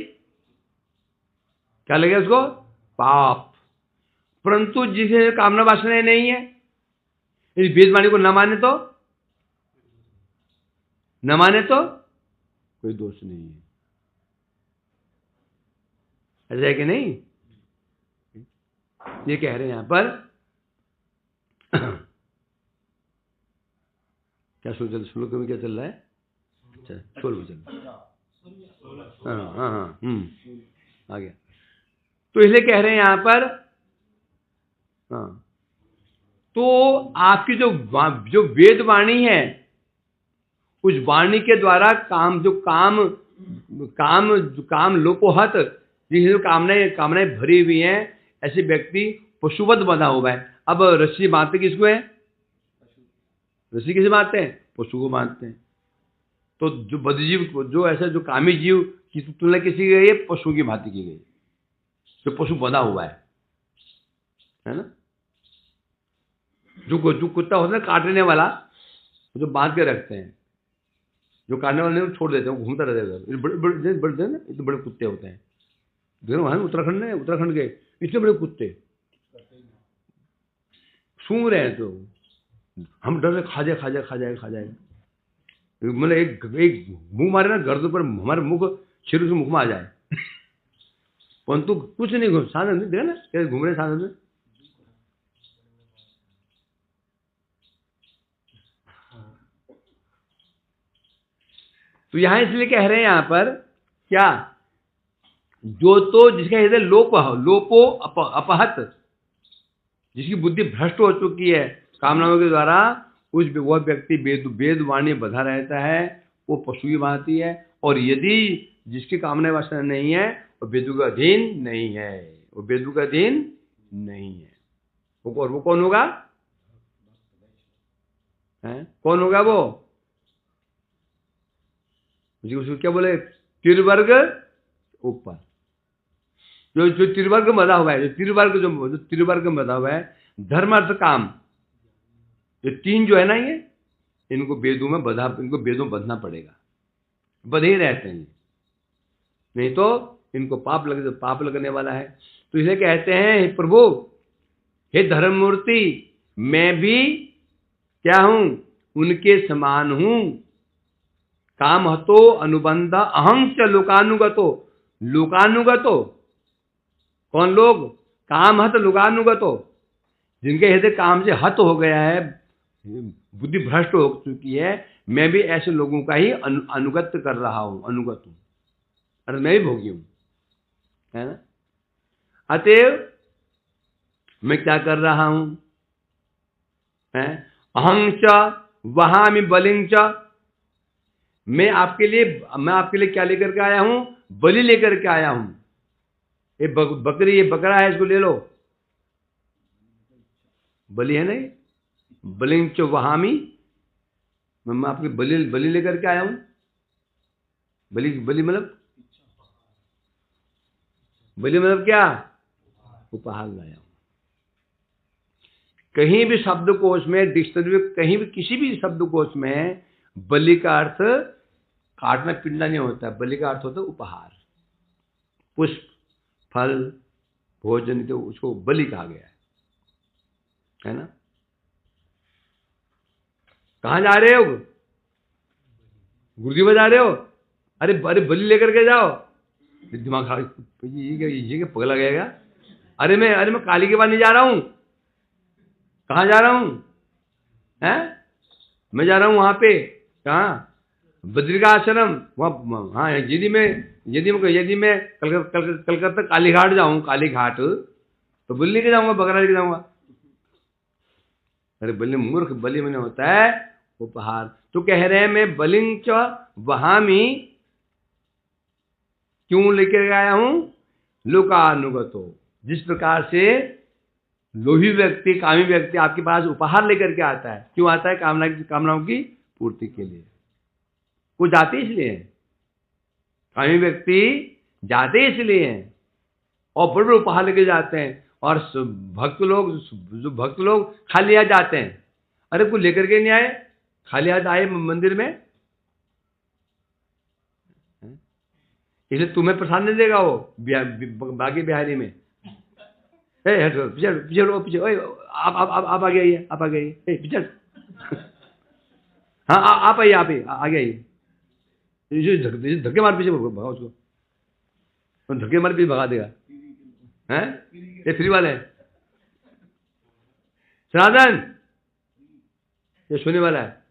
क्या लगेगा उसको? पाप। परंतु जिसे कामना वासनाएं नहीं है, यदि वेद वाणी को न माने तो कोई दोष नहीं है। ऐसा है कि नहीं? ये कह रहे हैं यहां पर। क्या श्लोक में क्या चल रहा है? अच्छा, चल हाँ, आ गया। तो इसलिए कह रहे हैं यहां पर, हाँ, तो आपकी जो वेद वाणी है, उस वाणी के द्वारा काम लोपोहत, जिसमें कामनाएं भरी हुई हैं, ऐसे व्यक्ति पशुवत बंधा हुआ है। अब रस्सी बांधते किसको है? रस्सी किसे बांधते हैं? पशु को बांधते हैं। तो जो बद्धजीव, जो कामी जीव की तुलना किसी गई है? पशु की भांति की गई, जो पशु बंधा हुआ है ना? जो कुत्ता होता है काटने वाला, जो बांध के रखते हैं, जो काटने वाले को छोड़ देते हैं, वो घूमता रहेगा। ये बड़े बड़े बड़े ना, इतने बड़े कुत्ते होते हैं। देखो वहाँ उत्तराखंड में, उत्तराखंड के इतने बड़े कुत्ते सूंघ रहे हैं, तो हम डर रहे खा जाए खा जाए खा जाए खा जाए। मतलब एक मुंह मारे ना गर्दन पर, हमारे मुंह सिर से मुख में आ जाए, परंतु कुछ नहीं घूम साधन देखा ना कैसे घूम रहे साधन में। तो यहां इसलिए कह रहे हैं यहां पर क्या, जो तो जिसका हृदय लोपो अपहत, जिसकी बुद्धि भ्रष्ट हो चुकी है कामनाओं के द्वारा, वह व्यक्ति वेद वाणी बधा रहता है, वो पशु की भांति है। और यदि जिसकी कामना वासना नहीं है, वो वेदों का अधीन नहीं है, वो वेदों का अधीन नहीं है। वो कौन होगा? कौन होगा वो? उसको क्या बोले? त्रिवर्ग ऊपर, जो त्रिवर्ग में बधा हुआ है, जो त्रिवर्ग में बधा हुआ है, धर्म अर्थ काम, ये तीन जो है ना, ये इनको वेदों में बंधना पड़ेगा, बधे ही रहते हैं, नहीं तो इनको पाप लगने वाला है। तो इसलिए कहते हैं, हे प्रभु, हे धर्ममूर्ति, मैं भी क्या हूं? उनके समान हूं। काम हतो अनुबंध अहं च लोकानुगतो, लोकानुगतो कौन लोग? काम हत लोकानुगतो, जिनके हृदय काम से हत हो गया है, बुद्धि भ्रष्ट हो चुकी है, मैं भी ऐसे लोगों का ही अनुगत कर रहा हूं, अनुगत हूं, अरे मैं भी भोगी हूं, है ना। अतएव मैं क्या कर रहा हूं? अहं च वहामि बलिं च, मैं आपके लिए क्या लेकर के आया हूं? बलि लेकर के आया हूं। ये बकरी, ये बकरा है, इसको ले लो, बलि है नहीं, बलिं च वहामि, मैं आपके बलि लेकर के आया हूं। बलि मतलब क्या? उपहार लाया हूं। कहीं भी शब्दकोश में, डिक्शनरी में, कहीं भी किसी भी शब्दकोश में बलि का अर्थ काटना पीटना नहीं होता है। बलि का अर्थ होता है उपहार, पुष्प, फल, भोजन, तो उसको बलि कहा गया है ना। कहां जा रहे हो? गुरुजी बजा रहे हो? अरे बलि लेकर के जाओ। दिमाग खराब, ये क्या पगला गएगा? अरे मैं काली के पास नहीं जा रहा हूं। कहां जा रहा हूं? मैं जा रहा हूं वहां पे, कहां? बद्रिका आश्रम, वहां। हाँ, यदि मैं कलकत्ता काली घाट जाऊं, काली घाट, तो बलि लेके जाऊंगा, बकरा लेके जाऊंगा। अरे बलि मूर्ख, बलि मैंने होता है उपहार। तो कह रहे हैं, मैं बलिं च वहामि, क्यों लेकर आया हूं? लोकानुगतो, जिस प्रकार से लोभी व्यक्ति, कामी व्यक्ति आपके पास उपहार लेकर के आता है, क्यों आता है? कामनाओं की पूर्ति के लिए। वो जाते इसलिए हैं, कामी व्यक्ति जाते इसलिए हैं, और बड़े बड़े उपहार लेके जाते हैं। और भक्त लोग खाली हाथ जाते हैं। अरे कुछ लेकर के नहीं आए, खाली हाथ आए मंदिर में, इसलिए तुम्हें प्रसाद नहीं देगा वो बाकी बिहारी में। पीछे आप आगे आइए, आप आगे आइए, पीछे। हाँ, आप आइए, आगे आइए। धक्के मार, पीछे भगा उसको, धक्के मार पीछे भगा देगा। हैं? ये फ्री वाले हैं। सनातन, ये सोने वाला है,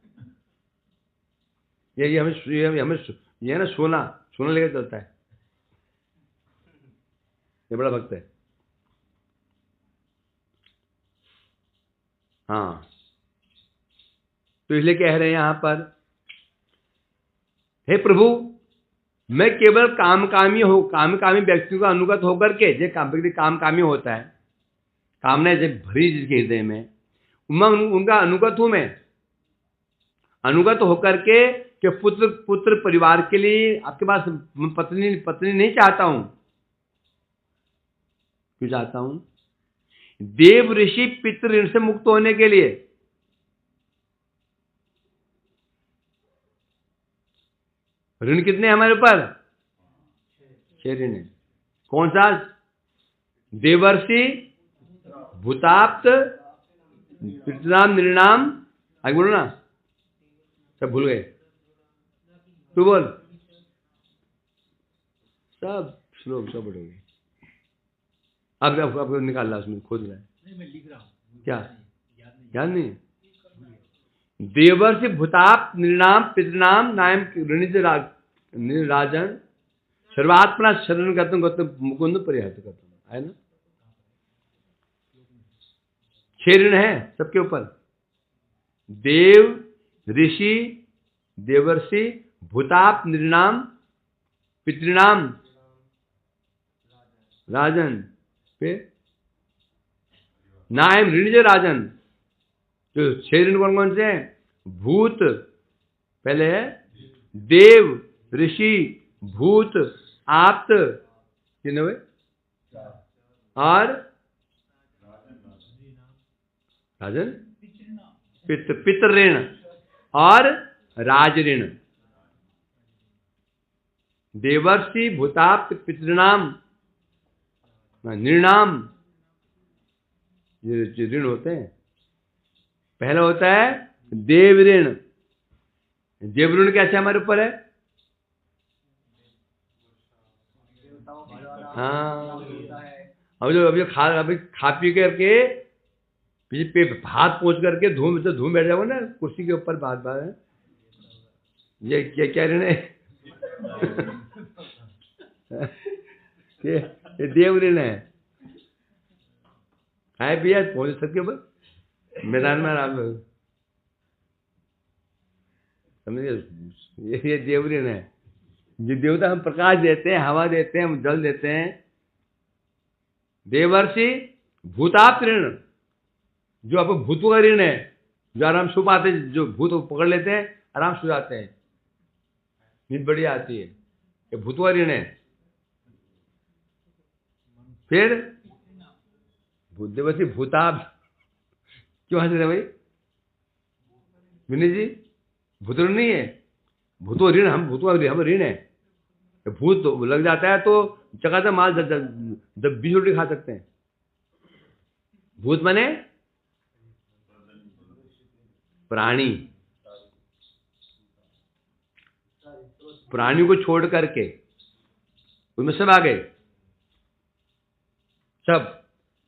ये हमें ये है ना, सोना लेकर चलता है, ये बड़ा भक्त है। हाँ, तो इसलिए कह रहे हैं यहां पर, हे प्रभु, मैं केवल कामकामी व्यक्तियों का अनुगत होकर के, जो व्यक्ति कामकामी होता है, कामना जब भरी जिसके हृदय में, उनका अनुगत हूं मैं। अनुगत होकर के कि पुत्र परिवार के लिए आपके पास पत्नी नहीं चाहता हूं। क्यों चाहता हूं? देव ऋषि पितृ ऋण से मुक्त होने के लिए। ऋण कितने हैं हमारे ऊपर? 6 ऋण है। कौन सा? देवर्षि, भूताप्त, पितृनाम, नृणाम, आगे बोलो ना, सब भूल गए, तू बोल। सब श्लोक सब बढ़ोगे। अब निकाल ला, उसमें खोज रहा है। नहीं, मैं लिख रहा हूँ। क्या? याद नहीं। याद नहीं। देवर्षि, भूताप, नृणाम, पितृनाम, नायम, ऋणिज राजन, सर्वात्मना शरण करतुम गौतम मुकुंद परिहत करतुम, है ना? 6 ऋण है सबके ऊपर। देव, ऋषि, देवर्षि, भूताप, नृणाम, पितृनाम, राजन, फिर नायम, ऋणिज राजन। तो 6 ऋण कौन कौन से हैं? भूत पहले है, देव, ऋषि, भूत, आप्त, कितने हुए? और राजन, पितृ ऋण और राज ऋण। देवर्षि, भूताप्त, पितृनाम, नृणाम, ये ऋण होते हैं। पहला होता है देव ऋण। देव ऋण कैसे हमारे ऊपर है? हाँ, अभी खा पी करके पे हाथ पोंछ करके धूम बैठ जाओगे ना कुर्सी के ऊपर, बात है ये क्या ऋण है? ये देव ऋण है। खाए पिया पहुंच सबके ऊपर मैदान में आराम में, समझिए, ये देव ऋण है। जो देवता हम प्रकाश देते हैं, हवा देते हैं, हम जल देते हैं। देवर्षि, भूताप्त ऋण, जो आपको भूतों का ऋण है, जो आराम सो पाते, जो भूत पकड़ लेते हैं, आराम सो जाते हैं, नींद बढ़िया आती है, ये भूतों का ऋण है। फिर देवर्षि, भूताप्त, क्यों हंस रहे भाई विनय जी? भूत ऋण नहीं है, भूतों ऋण, हम भूतों का हम ऋण है। भूत लग जाता है तो चकाचक माल 20 रोटी खा सकते हैं। भूत माने प्राणी, प्राणियों को छोड़ करके उनमें सब आ गए, सब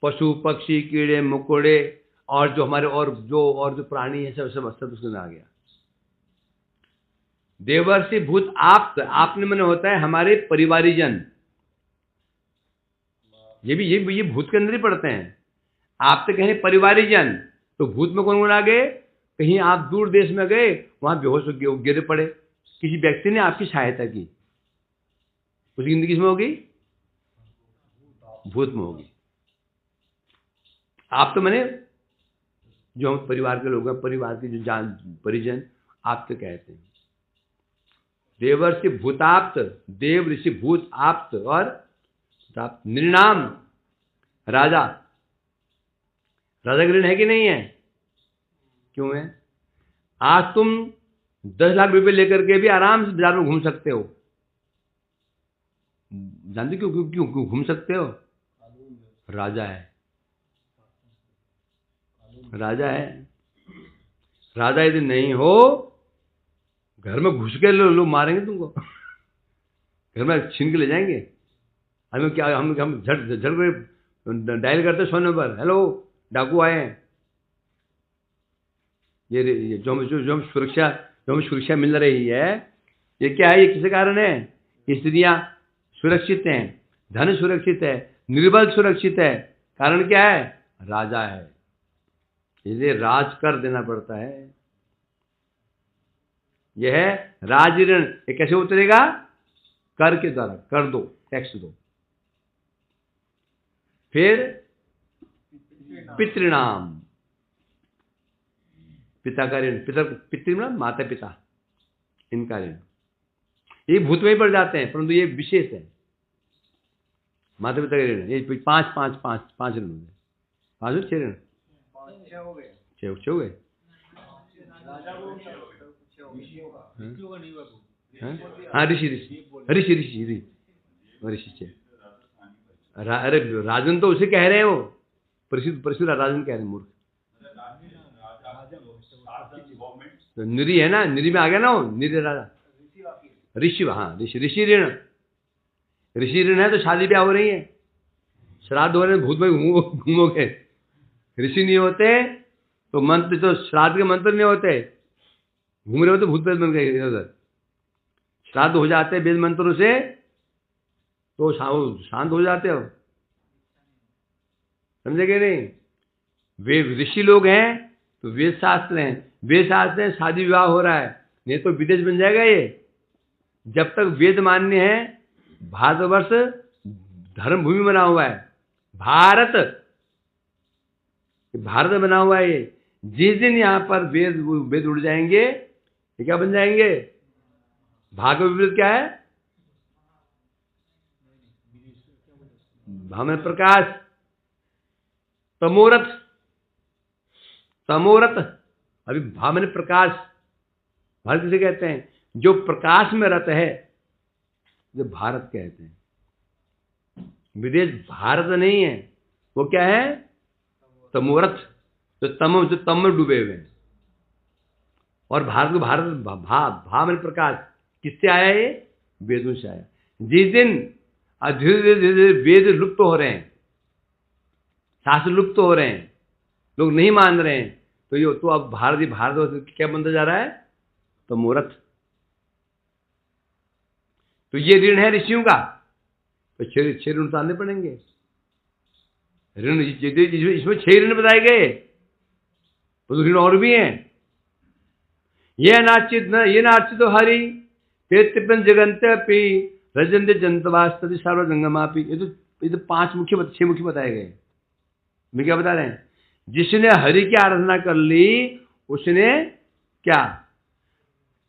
पशु पक्षी कीड़े मकोड़े और जो हमारे और जो प्राणी है, सब उसके अंदर आ गया। देवर्षि, भूत, आप्त, आपने मैंने होता है हमारे परिवारीजन। ये भूत के अंदर ही पड़ते हैं। आप तो कहें परिवारीजन, तो भूत में कौन कौन आ गए? कहीं आप दूर देश में गए, वहां बेहोश हो गिर पड़े, किसी व्यक्ति ने आपकी सहायता की, उसकी जिंदगी किसमें होगी? भूत में होगी। आप तो मैंने जो हम परिवार के लोग हैं, परिवार के जो जान परिजन, आप तो कहते हैं। देवर्षि, भूताप्त, देव, ऋषि, भूत, आप्त और नृणाम, राजा। राजा का ऋण है कि नहीं है? क्यों है? आज तुम 10 लाख रुपए लेकर के भी आराम से बाजार में घूम सकते हो। जानते क्यों क्यों क्यों घूम सकते हो? राजा है, राजा है। राजा यदि नहीं हो, घर में घुस के लोग मारेंगे तुमको, घर में छीन के ले जाएंगे। हम क्या, हम झट कर डायल करते 100 नंबर, हेलो डाकू आए हैं। ये जो हम सुरक्षा मिल रही है, ये क्या है? ये किस कारण है? स्त्रियां सुरक्षित हैं, धन सुरक्षित है, निर्बल सुरक्षित है। कारण क्या है? राजा है, इसलिए राज कर देना पड़ता है। यह है राज ऋण। ये कैसे उतरेगा? कर के द्वारा, कर दो, टैक्स दो। फिर पितृणाम, पिता का ऋण, पितृणाम माता पिता, इनका ऋण। ये भूत में ही पड़ जाते हैं, परंतु ये विशेष है। माता पिता के ऋण, ये 5 ऋण हो गए। 5 6 ऋण, 6 हो गए। हाँ ऋषि ऋषि ऋषि ऋषि ऋषि से अरे राजन तो उसे कह रहे हैं, वो प्रसिद्ध प्रसिद्ध राजन कह रहे हैं, मूर्ख। तो निरी है ना, निरी में आ गया ना वो, निरी राजा ऋषि, हाँ ऋषि ऋषि ऋण, ऋषि ऋण है तो शादी ब्याह हो रही है, श्राद्ध हो रहे हैं, भूत में घूमोगे। ऋषि नहीं होते तो मंत्र, तो श्राद्ध के मंत्र नहीं होते, घूम रहे हो तो भूत प्रेत बन गए इधर। श्राद्ध हो जाते हैं वेद मंत्रों से तो शांत हो जाते हो, समझेगे नहीं। वे ऋषि लोग हैं तो वेद शास्त्र हैं, वेद शास्त्र हैं, शादी विवाह हो रहा है, नहीं तो विदेश बन जाएगा ये। जब तक वेद मान्य है, भारतवर्ष धर्म भूमि बना हुआ है, भारत बना हुआ है ये। जिस दिन यहाँ पर वेद उड़ जाएंगे, ये क्या बन जाएंगे? भाग विपरीत क्या है? भाव में प्रकाश, तमोरथ, तमोरथ। अभी भाव में प्रकाश, भारत किसे कहते हैं? जो प्रकाश में रत है, जो भारत कहते हैं। विदेश भारत नहीं है, वो क्या है? तमोरथ, जो तम में डूबे हुए हैं। और भारत को भाव में प्रकाश किससे आया? ये वेदों से आया। जिस दिन धीरे धीरे वेद लुप्त हो रहे हैं, शास्त्र लुप्त हो रहे हैं, लोग नहीं मान रहे हैं, तो ये तो अब भारत क्या बनता जा रहा है? तमोरथ। तो ये ऋण है ऋषियों का, तो 6 ऋण उतारने पड़ेंगे। ऋण इसमें 6 ऋण बताए गए, तो ऋण और भी हैं। ये नाचित तो हरि तेन जगंत पी रजंत जंतवास्तति सर्वजंगमापी। ये तो 6 मुख्य बताए गए। मैं क्या बता रहे हैं? जिसने हरि की आराधना कर ली, उसने क्या?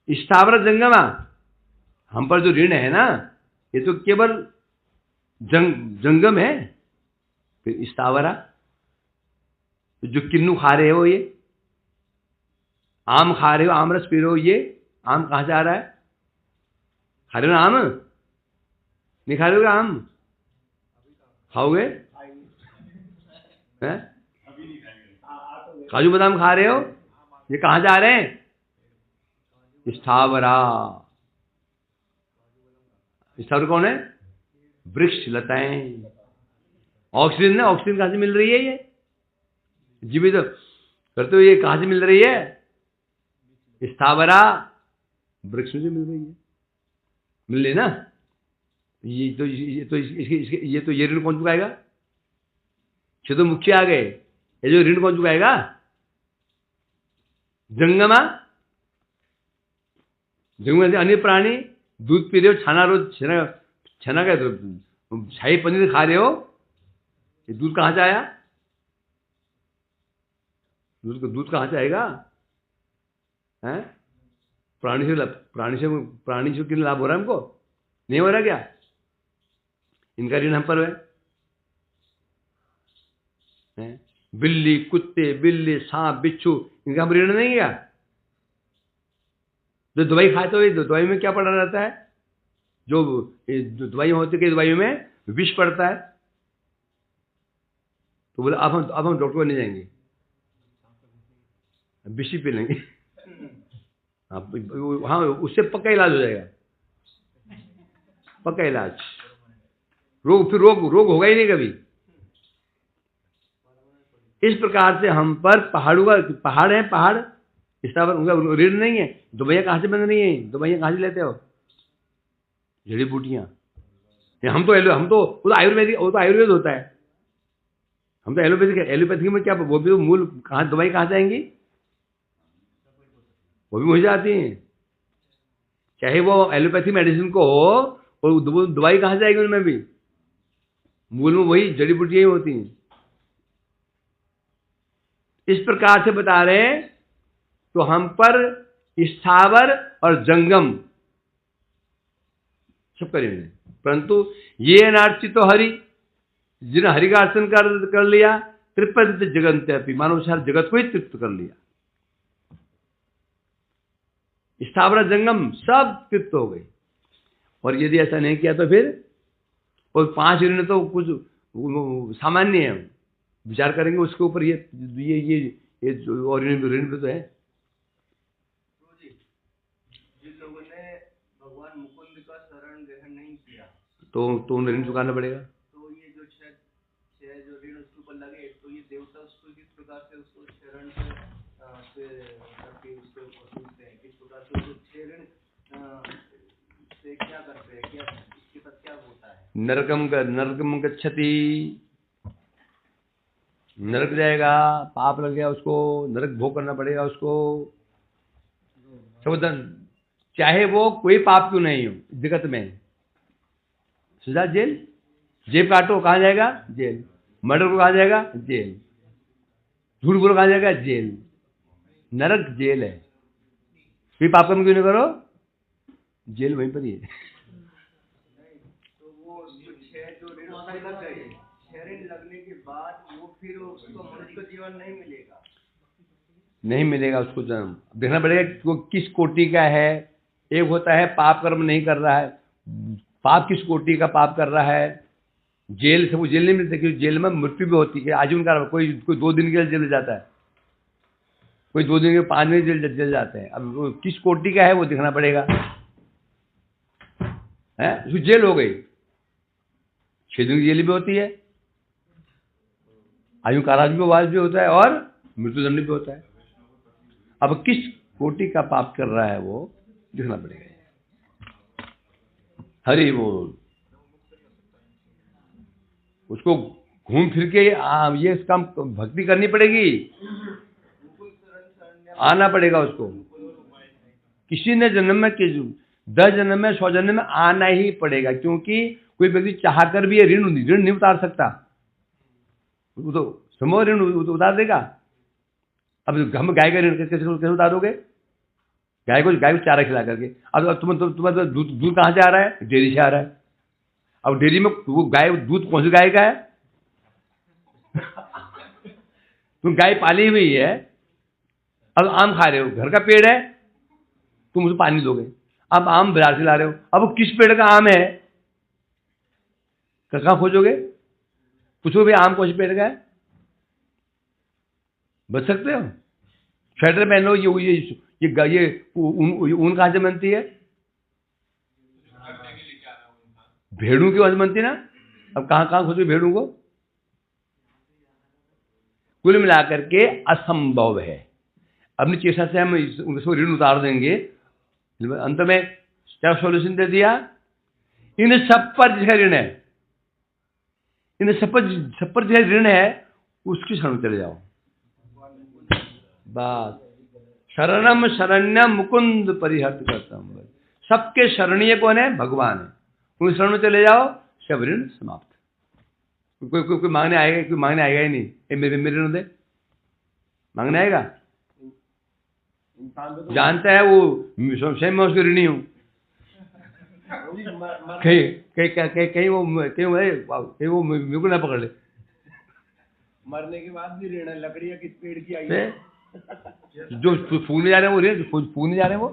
स्थावर जंगमा। हम पर जो ऋण है ना, ये तो केवल जंगम है। फिर स्थावरा, जो किन्नू खा रहे हो, ये आम खा रहे हो, आम रस पी रहे हो, ये आम कहां जा रहा है? खा रहे हो ना आम? नहीं खा रहे हो आम? खाओगे? काजू बादाम खा रहे हो, ये कहां जा रहे हैं? स्थावरा। स्थावर कौन है? वृक्ष, लताएं। ऑक्सीजन ना, ऑक्सीजन कहां से मिल रही है? ये जीवित करते हो, ये कहां से मिल रही है? स्थावरा, वृक्ष से मिल रही है। मिल रही ना? ये ऋण कौन चुकाएगा? 6 तो मुख्य आ गए, ये जो ऋण कौन चुकाएगा? जंगमा। जंगम अन्य प्राणी दूध पी रहे हो, छाना रोज छना का शाही पनीर खा रहे हो, ये दूध कहां से आया? दूध कहां से आएगा? हैं? प्राणी से कितना लाभ हो रहा है हमको? नहीं हो रहा क्या? इनका ऋण हम पर है। बिल्ली, कुत्ते, बिल्ली, सांप, बिच्छू, इनका हम ऋण नहीं है। जो दवाई खाते हो, दवाई में क्या पड़ा रहता है? जो दवाई होती है, दवाई में विष पड़ता है। तो बोले अब हम डॉक्टर को नहीं जाएंगे, विष ही पी लेंगे। हाँ, उससे पक्का इलाज हो जाएगा, पक्का इलाज। रोग होगा ही नहीं कभी। इस प्रकार से हम पर पहाड़ है, इस तरह उनका ऋण नहीं है। दवाइयाँ कहाँ से बन रही हैं? दवाइयाँ कहाँ से लेते हो? जड़ी बूटियाँ। हम तो वो तो आयुर्वेद होता है। हम तो एलोपैथी में क्या, वो भी मूल दवाई कहाँ से आएंगी? वो भी मुझे आती हैं। चाहे वो एलोपैथी मेडिसिन को हो, वो दवाई कहाँ से आएगी? उनमें भी मूल में वही जड़ी बूटियाँ ही होती हैं। इस प्रकार से बता रहे हैं। तो हम पर स्थावर और जंगम सब करेंगे, परंतु ये नार्चित तो हरि, जिन्हें हरि का अर्चन कर लिया, तृप्त जगंत, मानव सार जगत को ही तृप्त कर लिया। स्थावर जंगम सब तृप्त हो गए। और यदि ऐसा नहीं किया तो फिर, और 5 ऋण तो कुछ सामान्य है, विचार करेंगे उसके ऊपर, ये जो और ऋण भी तो है। जिन लोगों ने भगवान मुकुंद का शरण ग्रहण नहीं किया तो उन्हें ऋण चुकाना पड़ेगा। तो ये जो छह जो ऋण उसके ऊपर लगे, तो ये देवता उसको किस प्रकार से उसको शरण से करके उसको वसूलते हैं, किस प्रकार से उसको 6 ऋण से क्या करते हैं, क्या इसके साथ क्या होता है? नरकम गच्छति, नरक जाएगा, पाप लग गया उसको, नरक भोग करना पड़ेगा उसको। समझन, चाहे वो कोई पाप क्यों नहीं हो, जगत में सजा जेल, जेब काटो कहाँ जाएगा, जेल। मर्डर को कहाँ जाएगा, जेल। झूठ बोलो कहाँ जाएगा, जेल। नरक जेल है। कोई पाप कर्म क्यों नहीं करो, जेल वहीं पर ही है। तो वो जो 6 जो ऋण लग गए, 6 ऋण लगने के बाद वो फिर उसको मनुष्य जीवन नहीं मिलेगा, नहीं मिलेगा उसको जन्म। देखना पड़ेगा कि वो किस कोटि का है। एक होता है पाप कर्म नहीं कर रहा है, पाप किस कोटि का पाप कर रहा है, जेल से वो जेल नहीं मिलती, क्योंकि जेल में मृत्यु भी होती है आजीवन का। कोई 2 दिन के लिए जेल जाता है, कोई 2 दिन के 5 दिन जेल जाते हैं। अब वो किस कोटि का है वो देखना पड़ेगा, है उसको जेल हो गई, 6 दिन की जेल भी होती है, आयु कारावास भी होता है, और मृत्युदंड भी होता है। अब किस कोटि का पाप कर रहा है वो देखना पड़ेगा। हरि बोल। उसको घूम फिर के ये काम भक्ति करनी पड़ेगी, आना पड़ेगा उसको। किसी ने जन्म में 10 जन्म में 100 जन्म में आना ही पड़ेगा, क्योंकि कोई व्यक्ति चाहकर भी ये ऋण नहीं उतार सकता। वो तो समूह ऋण उतार देगा। अब हम गाय का ऋण कैसे उतारोगे, गाय को चारा खिला करके। अब तुम्हारा दूध कहाँ से आ रहा है, डेयरी से आ रहा है। अब डेयरी में वो गाय दूध कौन सी गाय का है, तुम गाय पाली हुई है। अब आम खा रहे हो, घर का पेड़ है, तुम उसे पानी दोगे। अब आम बाजार से ला रहे हो, अब वो किस पेड़ का आम है, कहाँ खोजोगे, पूछो भी आम कौन से पेड़ का है, बच सकते हो। स्वेटर पहन लो, ये ऊन कहाँ से बनती है, भेड़ों की वजह से बनती ना। अब कहाँ खोजोगे भेड़ों को। कुल मिलाकर के असंभव है। अपनी चेष्टा से हम उसको ऋण उतार देंगे, अंत में क्या सॉल्यूशन दे दिया, इन सब पर जिसका ऋण है, इन सब पर जिसका ऋण है उसकी शरण चले जाओ। बस शरणम शरण्यम मुकुंद परिहर्त करतम। सबके शरणीय कौन है, भगवान है। उन शरण में चले जाओ, सब ऋण समाप्त। कोई मांगने आएगा, कोई मांगने आएगा ही नहीं, मेरे ऋण दे, मांगने आएगा। जानता है वो स्वयं मैं उसके ऋणी हूँ। कहीं वो मेरे को ना पकड़ ले। मरने के बाद भी ऋण है, लकड़ियाँ किस पेड़ की आई है? जो फूलने जा रहे हैं वो ऋण, फूलने जा रहे हैं वो